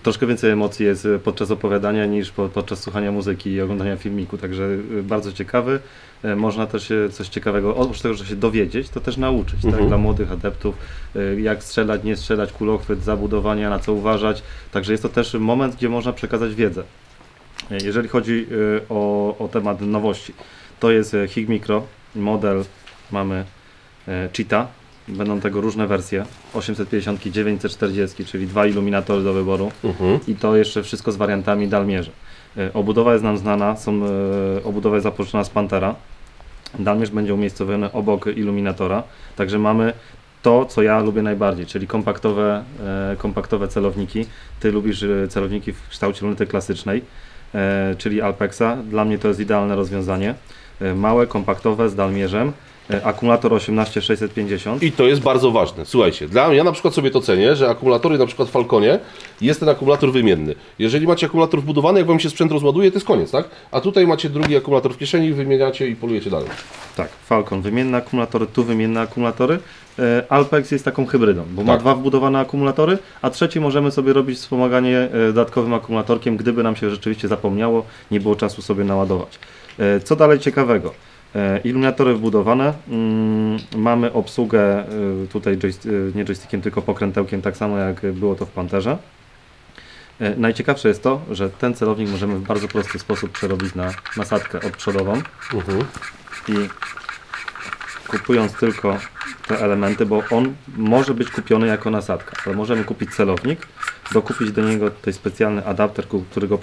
troszkę więcej emocji jest podczas opowiadania niż podczas słuchania muzyki i oglądania filmiku, także bardzo ciekawy. Można też się coś ciekawego, oprócz tego, że się dowiedzieć, to też nauczyć, tak? Dla młodych adeptów, jak strzelać, nie strzelać, kulochwyt, zabudowania, na co uważać. Także jest to też moment, gdzie można przekazać wiedzę. Jeżeli chodzi o temat nowości, to jest HIG Micro, model mamy Cheetah, będą tego różne wersje, 850, 940, czyli 2 iluminatory do wyboru i to jeszcze wszystko z wariantami dalmierze. Obudowa jest nam znana, obudowa jest zapożyczona z Panthera, dalmierz będzie umiejscowiony obok iluminatora, także mamy to, co ja lubię najbardziej, czyli kompaktowe celowniki. Ty lubisz celowniki w kształcie lunety klasycznej, czyli Alpexa. Dla mnie to jest idealne rozwiązanie. Małe, kompaktowe, z dalmierzem. Akumulator 18650.
I to jest bardzo ważne. Słuchajcie, ja na przykład sobie to cenię, że akumulatory na przykład w Falconie jest ten akumulator wymienny. Jeżeli macie akumulator wbudowany, jak Wam się sprzęt rozładuje, to jest koniec, tak? A tutaj macie drugi akumulator w kieszeni, wymieniacie i polujecie dalej.
Tak, Falcon wymienne akumulatory, tu wymienne akumulatory. Alpex jest taką hybrydą, bo ma 2 wbudowane akumulatory, a trzeci możemy sobie robić wspomaganie dodatkowym akumulatorkiem, gdyby nam się rzeczywiście zapomniało, nie było czasu sobie naładować. Co dalej ciekawego? Iluminatory wbudowane, mamy obsługę tutaj nie joystickiem, tylko pokrętełkiem, tak samo jak było to w Pantherze. Najciekawsze jest to, że ten celownik możemy w bardzo prosty sposób przerobić na nasadkę odprzodową i kupując tylko te elementy, bo on może być kupiony jako nasadka, ale możemy kupić celownik, dokupić do niego tutaj specjalny adapter, który go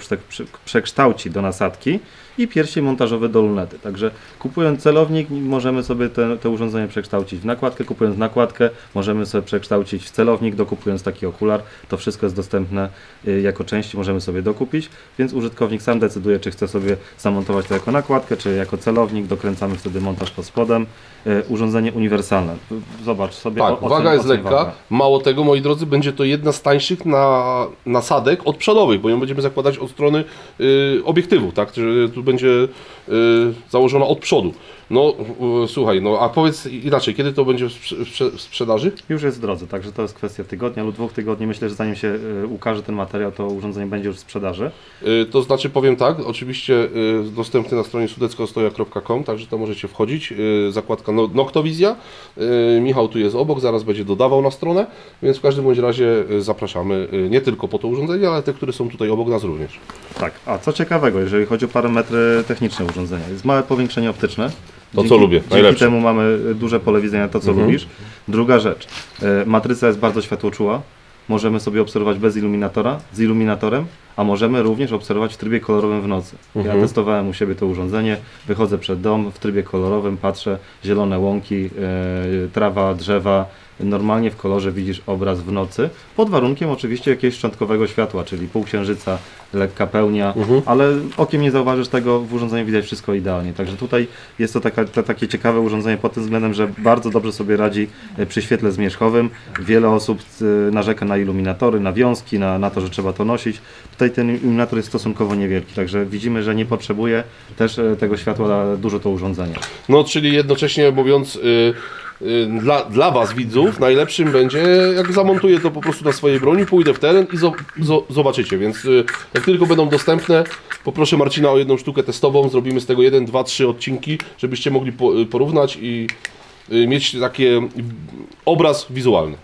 przekształci do nasadki i pierścień montażowy do lunety. Także kupując celownik możemy sobie te urządzenie przekształcić w nakładkę, kupując nakładkę możemy sobie przekształcić w celownik, dokupując taki okular. To wszystko jest dostępne jako części, możemy sobie dokupić, więc użytkownik sam decyduje, czy chce sobie zamontować to jako nakładkę, czy jako celownik. Dokręcamy wtedy montaż pod spodem. Urządzenie uniwersalne. Zobacz sobie.
Tak, waga jest lekka.
Waga.
Mało tego, moi drodzy, będzie to jedna z tańszych nasadek odprzodowych, bo ją będziemy zakładać od strony obiektywu, tak? Tu będzie założona od przodu. No słuchaj, no a powiedz inaczej, kiedy to będzie w sprzedaży?
Już jest w drodze, także to jest kwestia tygodnia lub 2 tygodni. Myślę, że zanim się ukaże ten materiał, to urządzenie będzie już w sprzedaży.
To znaczy, powiem tak, oczywiście dostępny na stronie sudeckostoja.com, także tam możecie wchodzić. Zakładka Noctowizja. Michał tu jest obok, zaraz będzie dodawał na stronę, więc w każdym bądź razie zapraszamy nie tylko po to urządzenie, ale te, które są tutaj obok nas również.
Tak, a co ciekawego, jeżeli chodzi o parametry techniczne urządzenia, jest małe powiększenie optyczne.
To co lubię,
dzięki
najlepsze.
temu mamy duże pole widzenia, to co lubisz. Druga rzecz, matryca jest bardzo światłoczuła, możemy sobie obserwować bez iluminatora, z iluminatorem, a możemy również obserwować w trybie kolorowym w nocy. Ja testowałem u siebie to urządzenie, wychodzę przed dom, w trybie kolorowym patrzę, zielone łąki, trawa, drzewa, normalnie w kolorze widzisz obraz w nocy, pod warunkiem oczywiście jakiegoś szczątkowego światła, czyli półksiężyca, lekka pełnia, ale okiem nie zauważysz tego, w urządzeniu widać wszystko idealnie. Także tutaj jest to takie ciekawe urządzenie pod tym względem, że bardzo dobrze sobie radzi przy świetle zmierzchowym. Wiele osób narzeka na iluminatory, na wiązki, na to, że trzeba to nosić. Tutaj ten iluminator jest stosunkowo niewielki, także widzimy, że nie potrzebuje też tego światła dużo to urządzenie.
No, czyli jednocześnie mówiąc, dla Was widzów najlepszym będzie, jak zamontuję to po prostu na swojej broni, pójdę w teren i zobaczycie, więc jak tylko będą dostępne, poproszę Marcina o jedną sztukę testową, zrobimy z tego 1, 2, 3 odcinki, żebyście mogli porównać i mieć taki obraz wizualny.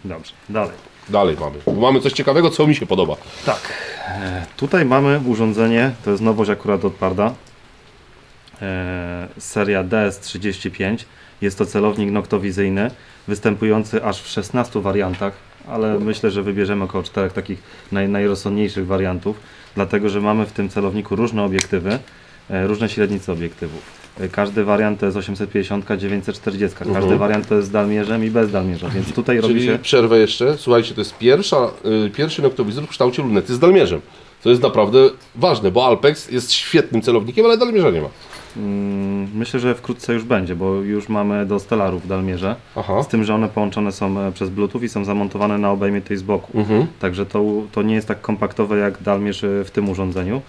Dobrze, dalej.
Dalej mamy coś ciekawego, co mi się podoba.
Tak, tutaj mamy urządzenie, to jest nowość akurat od Parda, seria DS35. Jest to celownik noktowizyjny, występujący aż w 16 wariantach, ale myślę, że wybierzemy około 4 takich najrozsądniejszych wariantów, dlatego że mamy w tym celowniku różne obiektywy, różne średnice obiektywów. Każdy wariant to jest 850, 940, każdy wariant to jest z dalmierzem i bez dalmierza, więc tutaj robi się...
Przerwę jeszcze, słuchajcie, to jest pierwszy noktowizor w kształcie lunety z dalmierzem. To jest naprawdę ważne, bo Alpex jest świetnym celownikiem, ale dalmierza nie ma.
Myślę, że wkrótce już będzie, bo już mamy do Stellarów dalmierze, z tym, że one połączone są przez Bluetooth i są zamontowane na obejmie tej z boku. Także to nie jest tak kompaktowe jak dalmierz w tym urządzeniu.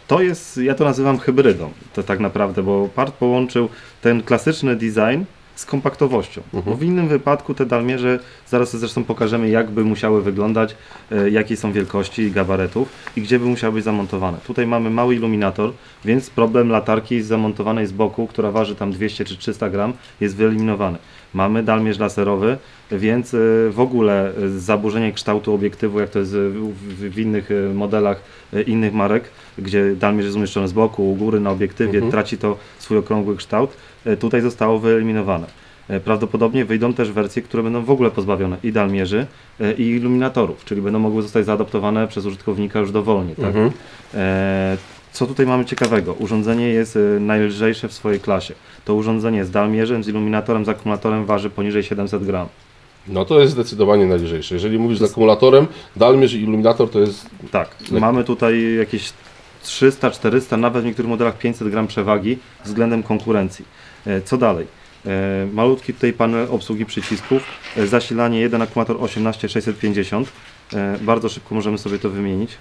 To jest, ja to nazywam hybrydą, to tak naprawdę, bo Part połączył ten klasyczny design z kompaktowością. Bo w innym wypadku te dalmierze, zaraz zresztą pokażemy, jak by musiały wyglądać, jakie są wielkości i gabaretów i gdzie by musiały być zamontowane. Tutaj mamy mały iluminator, więc problem latarki zamontowanej z boku, która waży tam 200 czy 300 gram, jest wyeliminowany. Mamy dalmierz laserowy, więc w ogóle zaburzenie kształtu obiektywu, jak to jest w innych modelach innych marek, gdzie dalmierz jest umieszczony z boku, u góry na obiektywie, traci to swój okrągły kształt, tutaj zostało wyeliminowane. Prawdopodobnie wyjdą też wersje, które będą w ogóle pozbawione i dalmierzy, i iluminatorów, czyli będą mogły zostać zaadaptowane przez użytkownika już dowolnie. Tak? Co tutaj mamy ciekawego? Urządzenie jest najlżejsze w swojej klasie. To urządzenie z dalmierzem, z iluminatorem, z akumulatorem waży poniżej 700 gram.
No to jest zdecydowanie najlżejsze. Jeżeli mówisz z akumulatorem, dalmierz i iluminator to jest...
Tak, mamy tutaj jakieś 300, 400, nawet w niektórych modelach 500 gram przewagi względem konkurencji. Co dalej? Malutki tutaj panel obsługi przycisków, zasilanie, jeden akumulator 18650, bardzo szybko możemy sobie to wymienić.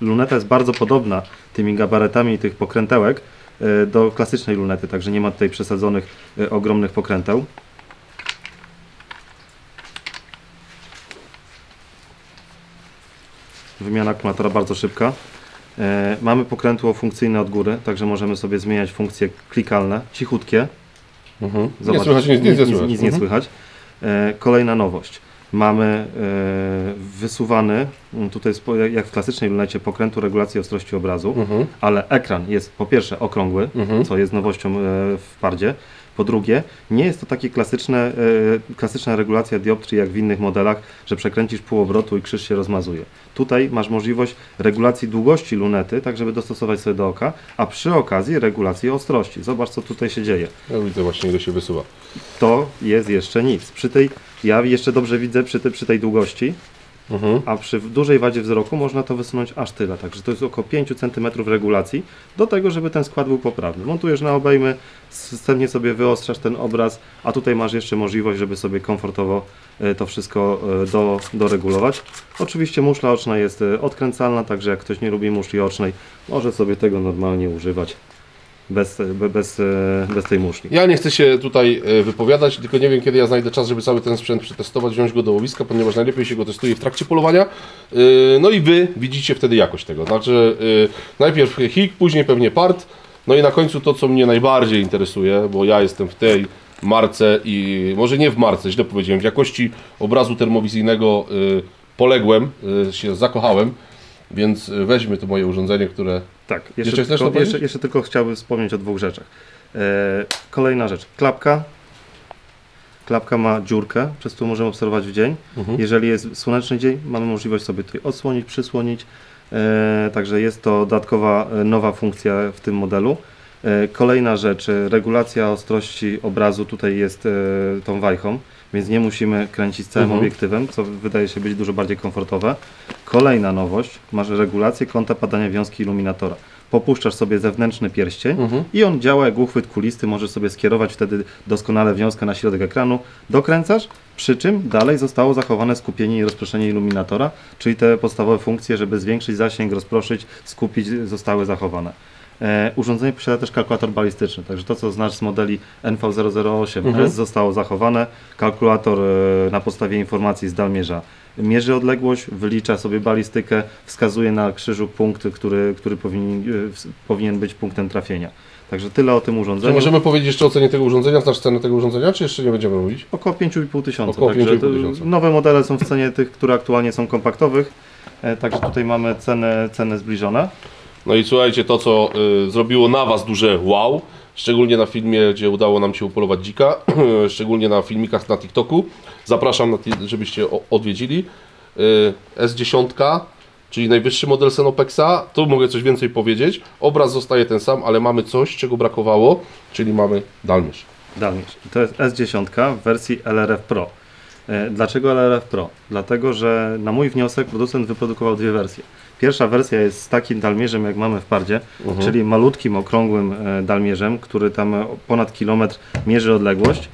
Luneta jest bardzo podobna tymi gabaretami tych pokrętełek do klasycznej lunety, także nie ma tutaj przesadzonych ogromnych pokręteł. Wymiana akumulatora bardzo szybka. Mamy pokrętło funkcyjne od góry, także możemy sobie zmieniać funkcje klikalne, cichutkie. Zobacz, nic nie słychać. Kolejna nowość. Mamy wysuwany, tutaj jak w klasycznej lunecie, pokrętu regulacji ostrości obrazu, ale ekran jest po pierwsze okrągły, co jest nowością w Pardzie. Po drugie, nie jest to takie klasyczna regulacja dioptrii jak w innych modelach, że przekręcisz pół obrotu i krzyż się rozmazuje. Tutaj masz możliwość regulacji długości lunety, tak żeby dostosować sobie do oka, a przy okazji regulacji ostrości. Zobacz, co tutaj się dzieje.
Ja widzę właśnie, ile się wysuwa.
To jest jeszcze nic. Ja jeszcze dobrze widzę przy tej długości, a przy dużej wadzie wzroku można to wysunąć aż tyle. Także to jest około 5 cm regulacji do tego, żeby ten skład był poprawny. Montujesz na obejmy, systemnie sobie wyostrzasz ten obraz, a tutaj masz jeszcze możliwość, żeby sobie komfortowo to wszystko doregulować. Oczywiście muszla oczna jest odkręcalna, także jak ktoś nie lubi muszli ocznej, może sobie tego normalnie używać. Bez tej muszli.
Ja nie chcę się tutaj wypowiadać, tylko nie wiem, kiedy ja znajdę czas, żeby cały ten sprzęt przetestować, wziąć go do łowiska, ponieważ najlepiej się go testuje w trakcie polowania. No i Wy widzicie wtedy jakość tego. Znaczy najpierw HIG, później pewnie Part, no i na końcu to, co mnie najbardziej interesuje, bo ja jestem w tej marce i może nie w marce, źle powiedziałem, w jakości obrazu termowizyjnego poległem, się zakochałem, więc weźmy to moje urządzenie, które...
Tak, jeszcze tylko chciałbym wspomnieć o dwóch rzeczach. Kolejna rzecz, klapka. Klapka ma dziurkę, przez którą możemy obserwować w dzień. Jeżeli jest słoneczny dzień, mamy możliwość sobie tutaj odsłonić, przysłonić. Także jest to dodatkowa nowa funkcja w tym modelu. Kolejna rzecz, regulacja ostrości obrazu tutaj jest tą wajchą, więc nie musimy kręcić całym obiektywem, co wydaje się być dużo bardziej komfortowe. Kolejna nowość, masz regulację kąta padania wiązki iluminatora. Popuszczasz sobie zewnętrzny pierścień i on działa jak uchwyt kulisty, możesz sobie skierować wtedy doskonale wiązkę na środek ekranu, dokręcasz, przy czym dalej zostało zachowane skupienie i rozproszenie iluminatora, czyli te podstawowe funkcje, żeby zwiększyć zasięg, rozproszyć, skupić, zostały zachowane. Urządzenie posiada też kalkulator balistyczny, także to co znasz z modeli NV008S zostało zachowane. Kalkulator na podstawie informacji z dalmierza mierzy odległość, wylicza sobie balistykę, wskazuje na krzyżu punkt, który powinien być punktem trafienia. Także tyle o tym urządzeniu.
Czy możemy powiedzieć jeszcze o cenie tego urządzenia, znasz cenę tego urządzenia, czy jeszcze nie będziemy mówić?
Około 5,5 tysiąca.
Około 5,5 tysiąca.
Nowe modele są w cenie tych, które aktualnie są kompaktowych, także tutaj mamy ceny zbliżone.
No i słuchajcie, to co zrobiło na Was duże wow, szczególnie na filmie, gdzie udało nam się upolować dzika, szczególnie na filmikach na TikToku. Zapraszam, żebyście odwiedzili. S10, czyli najwyższy model Cenopexa. Tu mogę coś więcej powiedzieć. Obraz zostaje ten sam, ale mamy coś, czego brakowało, czyli mamy dalmierz.
Dalmierz. I to jest S10 w wersji LRF Pro. Dlaczego LRF Pro? Dlatego, że na mój wniosek producent wyprodukował dwie wersje. Pierwsza wersja jest z takim dalmierzem, jak mamy w Pardzie, czyli malutkim, okrągłym dalmierzem, który tam ponad kilometr mierzy odległość.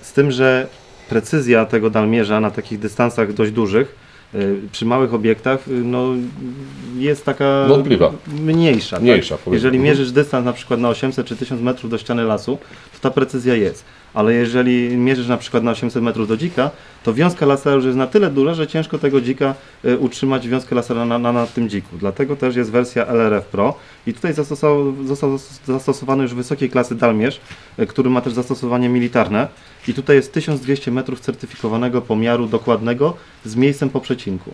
Z tym, że precyzja tego dalmierza na takich dystansach dość dużych, przy małych obiektach, no, jest taka
wątpliwa.
Mniejsza. Tak? Jeżeli mierzysz dystans na przykład na 800 czy 1000 metrów do ściany lasu, to ta precyzja jest. Ale jeżeli mierzysz na przykład na 800 metrów do dzika, to wiązka lasera już jest na tyle duża, że ciężko tego dzika utrzymać wiązkę lasera na tym dziku. Dlatego też jest wersja LRF Pro i tutaj został zastosowany już wysokiej klasy dalmierz, który ma też zastosowanie militarne. I tutaj jest 1200 metrów certyfikowanego pomiaru dokładnego z miejscem po przecinku.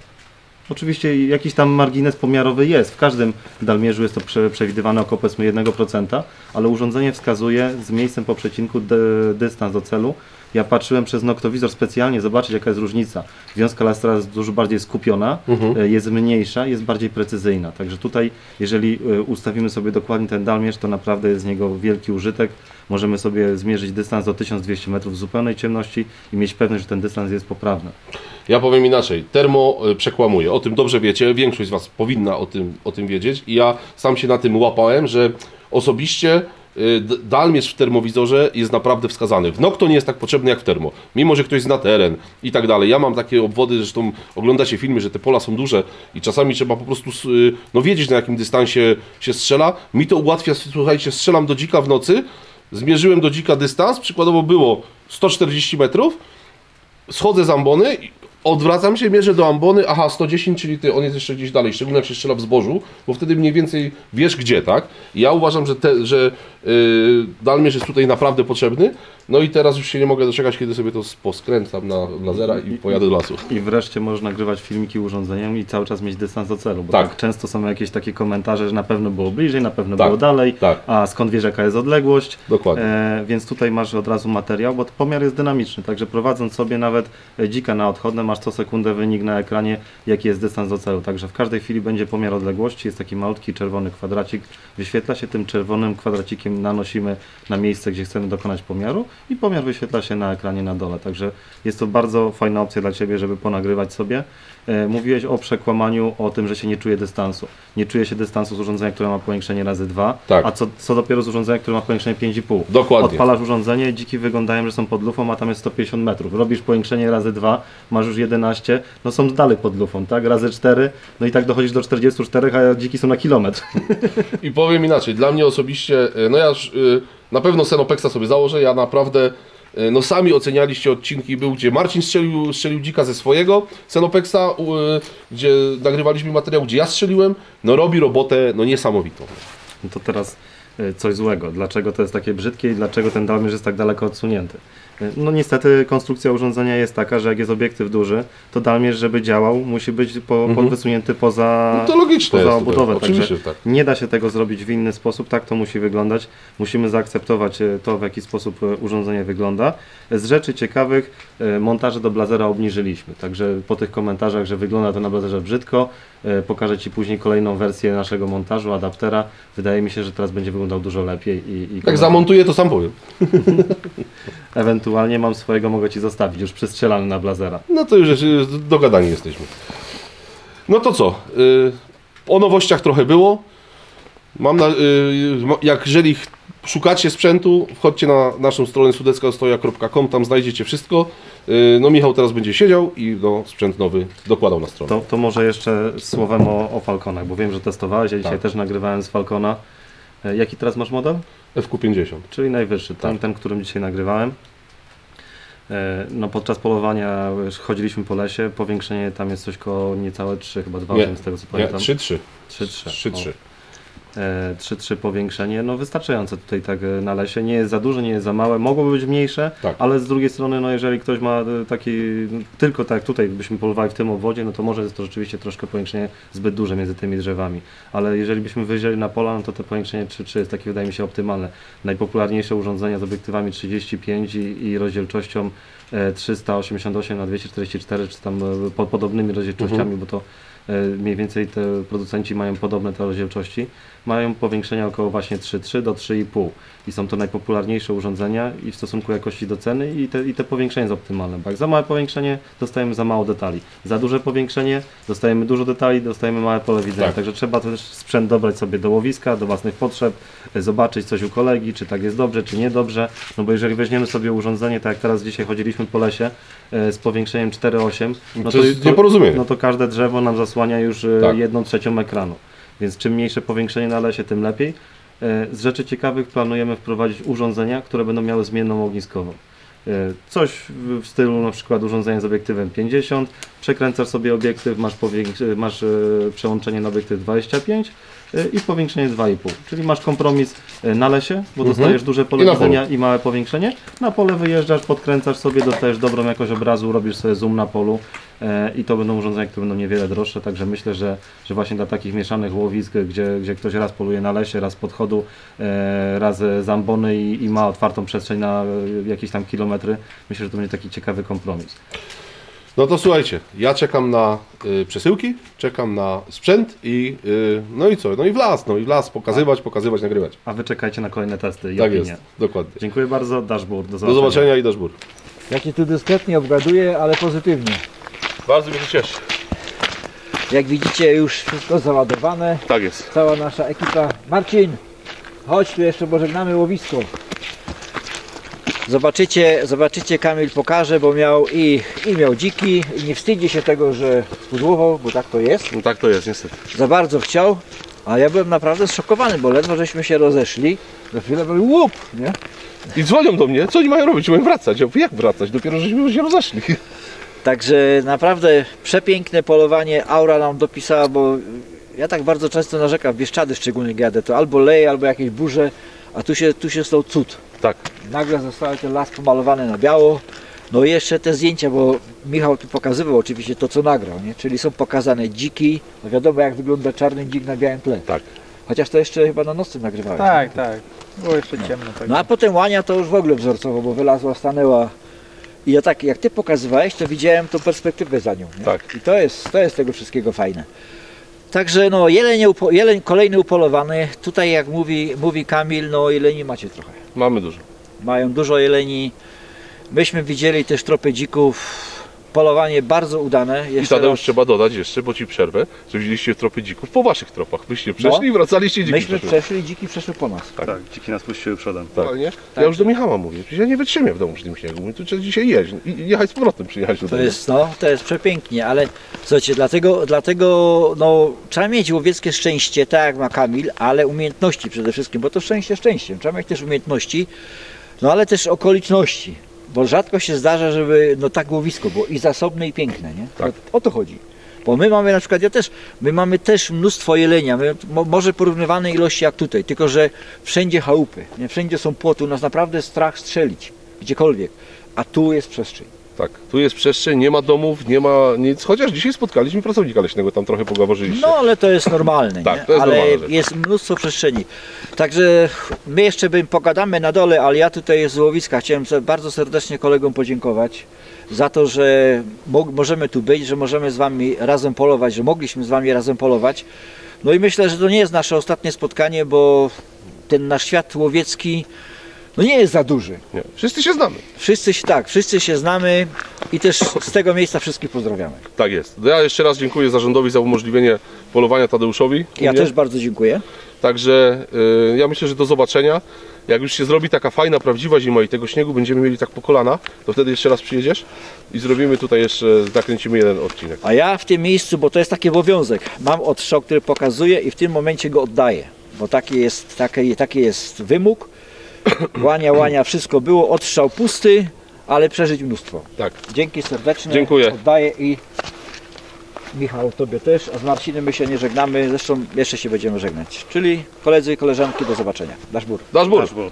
Oczywiście jakiś tam margines pomiarowy jest, w każdym dalmierzu jest to przewidywane około powiedzmy 1%, ale urządzenie wskazuje z miejscem po przecinku dystans do celu. Ja patrzyłem przez noktowizor specjalnie zobaczyć jaka jest różnica. Wiązka lasera jest dużo bardziej skupiona, jest mniejsza, jest bardziej precyzyjna. Także tutaj jeżeli ustawimy sobie dokładnie ten dalmierz, to naprawdę jest z niego wielki użytek. Możemy sobie zmierzyć dystans do 1200 metrów w zupełnej ciemności i mieć pewność, że ten dystans jest poprawny.
Ja powiem inaczej, termo przekłamuje, o tym dobrze wiecie, większość z Was powinna o tym wiedzieć i ja sam się na tym łapałem, że osobiście dalmierz w termowizorze jest naprawdę wskazany. W Nokto nie jest tak potrzebny jak w termo, mimo że ktoś zna teren i tak dalej. Ja mam takie obwody, zresztą oglądacie filmy, że te pola są duże i czasami trzeba po prostu no, wiedzieć na jakim dystansie się strzela. Mi to ułatwia, słuchajcie, strzelam do dzika w nocy, zmierzyłem do dzika dystans, przykładowo było 140 metrów, schodzę z ambony, odwracam się, mierzę do ambony, aha, 110, czyli on jest jeszcze gdzieś dalej, szczególnie jak się strzela w zbożu, bo wtedy mniej więcej wiesz gdzie, tak? I ja uważam, że dalmierz jest tutaj naprawdę potrzebny, no i teraz już się nie mogę doczekać, kiedy sobie to poskręcam na lasera i pojadę do lasu.
I wreszcie można nagrywać filmiki urządzeniem i cały czas mieć dystans do celu, bo
tak.
Tak często są jakieś takie komentarze, że na pewno było bliżej, na pewno było dalej, a skąd wiesz jaka jest odległość.
Dokładnie.
Więc tutaj masz od razu materiał, bo pomiar jest dynamiczny, także prowadząc sobie nawet dzika na odchodne, masz co sekundę wynik na ekranie, jaki jest dystans do celu, także w każdej chwili będzie pomiar odległości, jest taki malutki czerwony kwadracik, wyświetla się tym czerwonym kwadracikiem, nanosimy na miejsce, gdzie chcemy dokonać pomiaru i pomiar wyświetla się na ekranie na dole, także jest to bardzo fajna opcja dla Ciebie, żeby ponagrywać sobie. Mówiłeś o przekłamaniu, o tym, że się nie czuje dystansu. Nie czuje się dystansu z urządzenia, które ma powiększenie razy 2,
tak.
A co dopiero z urządzenia, które ma powiększenie 5,5.
Dokładnie.
Odpalasz urządzenie, dziki wyglądają, że są pod lufą, a tam jest 150 metrów. Robisz powiększenie razy 2, masz już 11, no są dalej pod lufą, tak? Razy 4, no i tak dochodzisz do 44, a dziki są na kilometr.
I powiem inaczej, dla mnie osobiście, no ja już na pewno Cenopexa sobie założę, ja naprawdę, no sami ocenialiście odcinki, był gdzie Marcin strzelił dzika ze swojego Cenopexa, gdzie nagrywaliśmy materiał, gdzie ja strzeliłem, no robi robotę no niesamowitą.
No to teraz coś złego. Dlaczego to jest takie brzydkie i dlaczego ten dalmierz jest tak daleko odsunięty? No niestety konstrukcja urządzenia jest taka, że jak jest obiektyw duży, to dalmierz, żeby działał, musi być wysunięty poza,
No to logiczne
poza
jest
obudowę.
tutaj. Oczywiście,
Także
tak.
nie da się tego zrobić w inny sposób, tak to musi wyglądać. Musimy zaakceptować to, w jaki sposób urządzenie wygląda. Z rzeczy ciekawych montaże do blazera obniżyliśmy, także po tych komentarzach, że wygląda to na blazerze brzydko, pokażę Ci później kolejną wersję naszego montażu, adaptera. Wydaje mi się, że teraz będzie wyglądał dużo lepiej.
Jak zamontuję, to sam powiem.
Ewentualnie mam swojego, mogę Ci zostawić, już przystrzelany na blazera.
No to już dogadani jesteśmy. No to co? O nowościach trochę było. Jeżeli szukacie sprzętu, wchodźcie na naszą stronę sudeckaostoja.com, tam znajdziecie wszystko. No Michał teraz będzie siedział i sprzęt nowy dokładał na stronę.
To może jeszcze słowem o Falconach, bo wiem, że testowałeś, ja dzisiaj też nagrywałem z Falcona. Jaki teraz masz model?
FQ50.
Czyli najwyższy, ten którym dzisiaj nagrywałem. No podczas polowania chodziliśmy po lesie, powiększenie tam jest coś koło niecałe 3, chyba 2,8 z tego co pamiętam.
3,3.
3,3. 3,3 powiększenie, no wystarczające tutaj tak na lesie, nie jest za duże, nie jest za małe, mogłoby być mniejsze,
tak.
Ale z drugiej strony, no jeżeli ktoś ma taki, tylko tak jak tutaj byśmy polowali w tym obwodzie, no to może jest to rzeczywiście troszkę powiększenie zbyt duże między tymi drzewami, ale jeżeli byśmy wyjrzeli na pola, no to to powiększenie 3,3 jest takie, wydaje mi się, optymalne. Najpopularniejsze urządzenia z obiektywami 35 i rozdzielczością 388 na 244, czy tam pod podobnymi rozdzielczościami, bo to mniej więcej te producenci mają podobne te rozdzielczości, mają powiększenia około właśnie 3,3 do 3,5 i są to najpopularniejsze urządzenia i w stosunku jakości do ceny i te powiększenie jest optymalne, bo jak za małe powiększenie dostajemy za mało detali, za duże powiększenie dostajemy dużo detali, dostajemy małe pole widzenia,
tak.
Także trzeba też sprzęt dobrać sobie do łowiska, do własnych potrzeb, zobaczyć coś u kolegi, czy tak jest dobrze, czy niedobrze, no bo jeżeli weźmiemy sobie urządzenie, tak jak teraz dzisiaj chodziliśmy po lesie z powiększeniem 4,8, no
to jest nieporozumienie.
No to każde drzewo nam zasłania już
tak.
1/3 ekranu. Więc czym mniejsze powiększenie na lesie, tym lepiej. Z rzeczy ciekawych planujemy wprowadzić urządzenia, które będą miały zmienną ogniskową. Coś w stylu na przykład urządzenia z obiektywem 50, przekręcasz sobie obiektyw, masz przełączenie na obiektyw 25 i powiększenie 2,5. Czyli masz kompromis na lesie, bo dostajesz duże pole widzenia i małe powiększenie. Na pole wyjeżdżasz, podkręcasz sobie, dostajesz dobrą jakość obrazu, robisz sobie zoom na polu i to będą urządzenia, które będą niewiele droższe, także myślę, że właśnie dla takich mieszanych łowisk, gdzie ktoś raz poluje na lesie, raz podchodu, raz z ambony i ma otwartą przestrzeń na jakieś tam kilometry, myślę, że to będzie taki ciekawy kompromis.
No to słuchajcie, ja czekam na przesyłki, czekam na sprzęt i no i co? No i w las, pokazywać, nagrywać.
A wy czekajcie na kolejne testy i
Tak
opinie.
jest, dokładnie.
Dziękuję bardzo, Dashboard.
Do zobaczenia i dashboard.
Ja Cię tu dyskretnie obgaduję, ale pozytywnie.
Bardzo mnie to cieszy.
Jak widzicie, już wszystko załadowane.
Tak jest.
Cała nasza ekipa. Marcin, chodź tu jeszcze, bo żegnamy łowisko. Zobaczycie, Kamil pokaże, bo miał miał dziki i nie wstydzi się tego, że spudłował, bo tak to jest.
No tak to jest, niestety.
Za bardzo chciał, a ja byłem naprawdę zszokowany, bo ledwo żeśmy się rozeszli, za chwilę był łup, nie?
I dzwonią do mnie, co oni mają robić? Mają wracać. Ja mówię, jak wracać? Dopiero żeśmy się rozeszli.
Także naprawdę przepiękne polowanie. Aura nam dopisała, bo ja tak bardzo często narzekam, w Bieszczady szczególnie jadę, to albo leje, albo jakieś burze, a tu się stał cud.
Tak.
Nagle został ten las pomalowany na biało. No i jeszcze te zdjęcia, bo Michał tu pokazywał oczywiście to, co nagrał, nie? Czyli są pokazane dziki, no wiadomo jak wygląda czarny dzik na białym tle.
Tak.
Chociaż to jeszcze chyba na nocnym nagrywałeś.
Tak, tak. Było jeszcze ciemno. Tak.
No a potem łania to już w ogóle wzorcowo, bo wylazła, stanęła. I ja tak, jak ty pokazywałeś, to widziałem tą perspektywę za nią. Nie?
Tak.
I to jest tego wszystkiego fajne. Także no jeleń kolejny upolowany. Tutaj jak mówi Kamil, no jeleni macie trochę.
Mamy dużo.
Mają dużo jeleni. Myśmy widzieli też tropy dzików. Polowanie bardzo udane.
I Tadeusz trzeba dodać jeszcze, bo ci przerwę, że widzieliście tropy dzików po waszych tropach. Wyście przeszli i wracaliście dziki.
Myśmy przeszli, dziki przeszły po nas.
Tak, dziki nas puściły przodem.
Tak. Nie? Ja już do Michała mówię, przecież ja nie wytrzymię w domu przy tym śniegu. Mówię, tu trzeba dzisiaj jeść i jechać z powrotem, przyjechać do domu.
To jest przepięknie, ale słuchajcie, dlatego no, trzeba mieć łowieckie szczęście, tak jak ma Kamil, ale umiejętności przede wszystkim, bo to szczęście szczęściem. Trzeba mieć też umiejętności, no ale też okoliczności. Bo rzadko się zdarza, żeby no tak łowisko było i zasobne i piękne, nie?
Tak.
O to chodzi. Bo my mamy na przykład, my mamy też mnóstwo jelenia, może porównywane ilości jak tutaj, tylko że wszędzie chałupy, nie? Wszędzie są płoty, u nas naprawdę strach strzelić, gdziekolwiek. a tu jest przestrzeń.
Tak, tu jest przestrzeń, nie ma domów, nie ma nic, chociaż dzisiaj spotkaliśmy pracownika leśnego, tam trochę pogaworzyliście.
No ale to jest normalne,
Tak,
nie?
to jest
ale
normalna rzecz.
jest mnóstwo przestrzeni. Także my jeszcze pogadamy na dole, ale ja tutaj z łowiska chciałem bardzo serdecznie kolegom podziękować za to, że możemy tu być, że możemy z Wami razem polować, że mogliśmy z Wami razem polować. No i myślę, że to nie jest nasze ostatnie spotkanie, bo ten nasz świat łowiecki no nie jest za duży.
Nie. Wszyscy się znamy.
Wszyscy się znamy i też z tego miejsca wszystkich pozdrawiamy.
Tak jest. Ja jeszcze raz dziękuję zarządowi za umożliwienie polowania Tadeuszowi.
Ja
u mnie.
też bardzo dziękuję.
Także ja myślę, że do zobaczenia. Jak już się zrobi taka fajna, prawdziwa zima i tego śniegu będziemy mieli tak po kolana, to wtedy jeszcze raz przyjedziesz i zrobimy tutaj jeszcze, zakręcimy jeden odcinek.
A ja w tym miejscu, bo to jest taki obowiązek, mam odstrzał, który pokazuję i w tym momencie go oddaję. Bo taki jest wymóg. Łania, wszystko było, odstrzał pusty, ale przeżyć mnóstwo.
Tak.
Dzięki serdeczne.
Dziękuję.
Oddaję i Michał, Tobie też, a z Marcinem my się nie żegnamy, zresztą jeszcze się będziemy żegnać. Czyli koledzy i koleżanki, do zobaczenia. Dasz bór.
Dasz bór.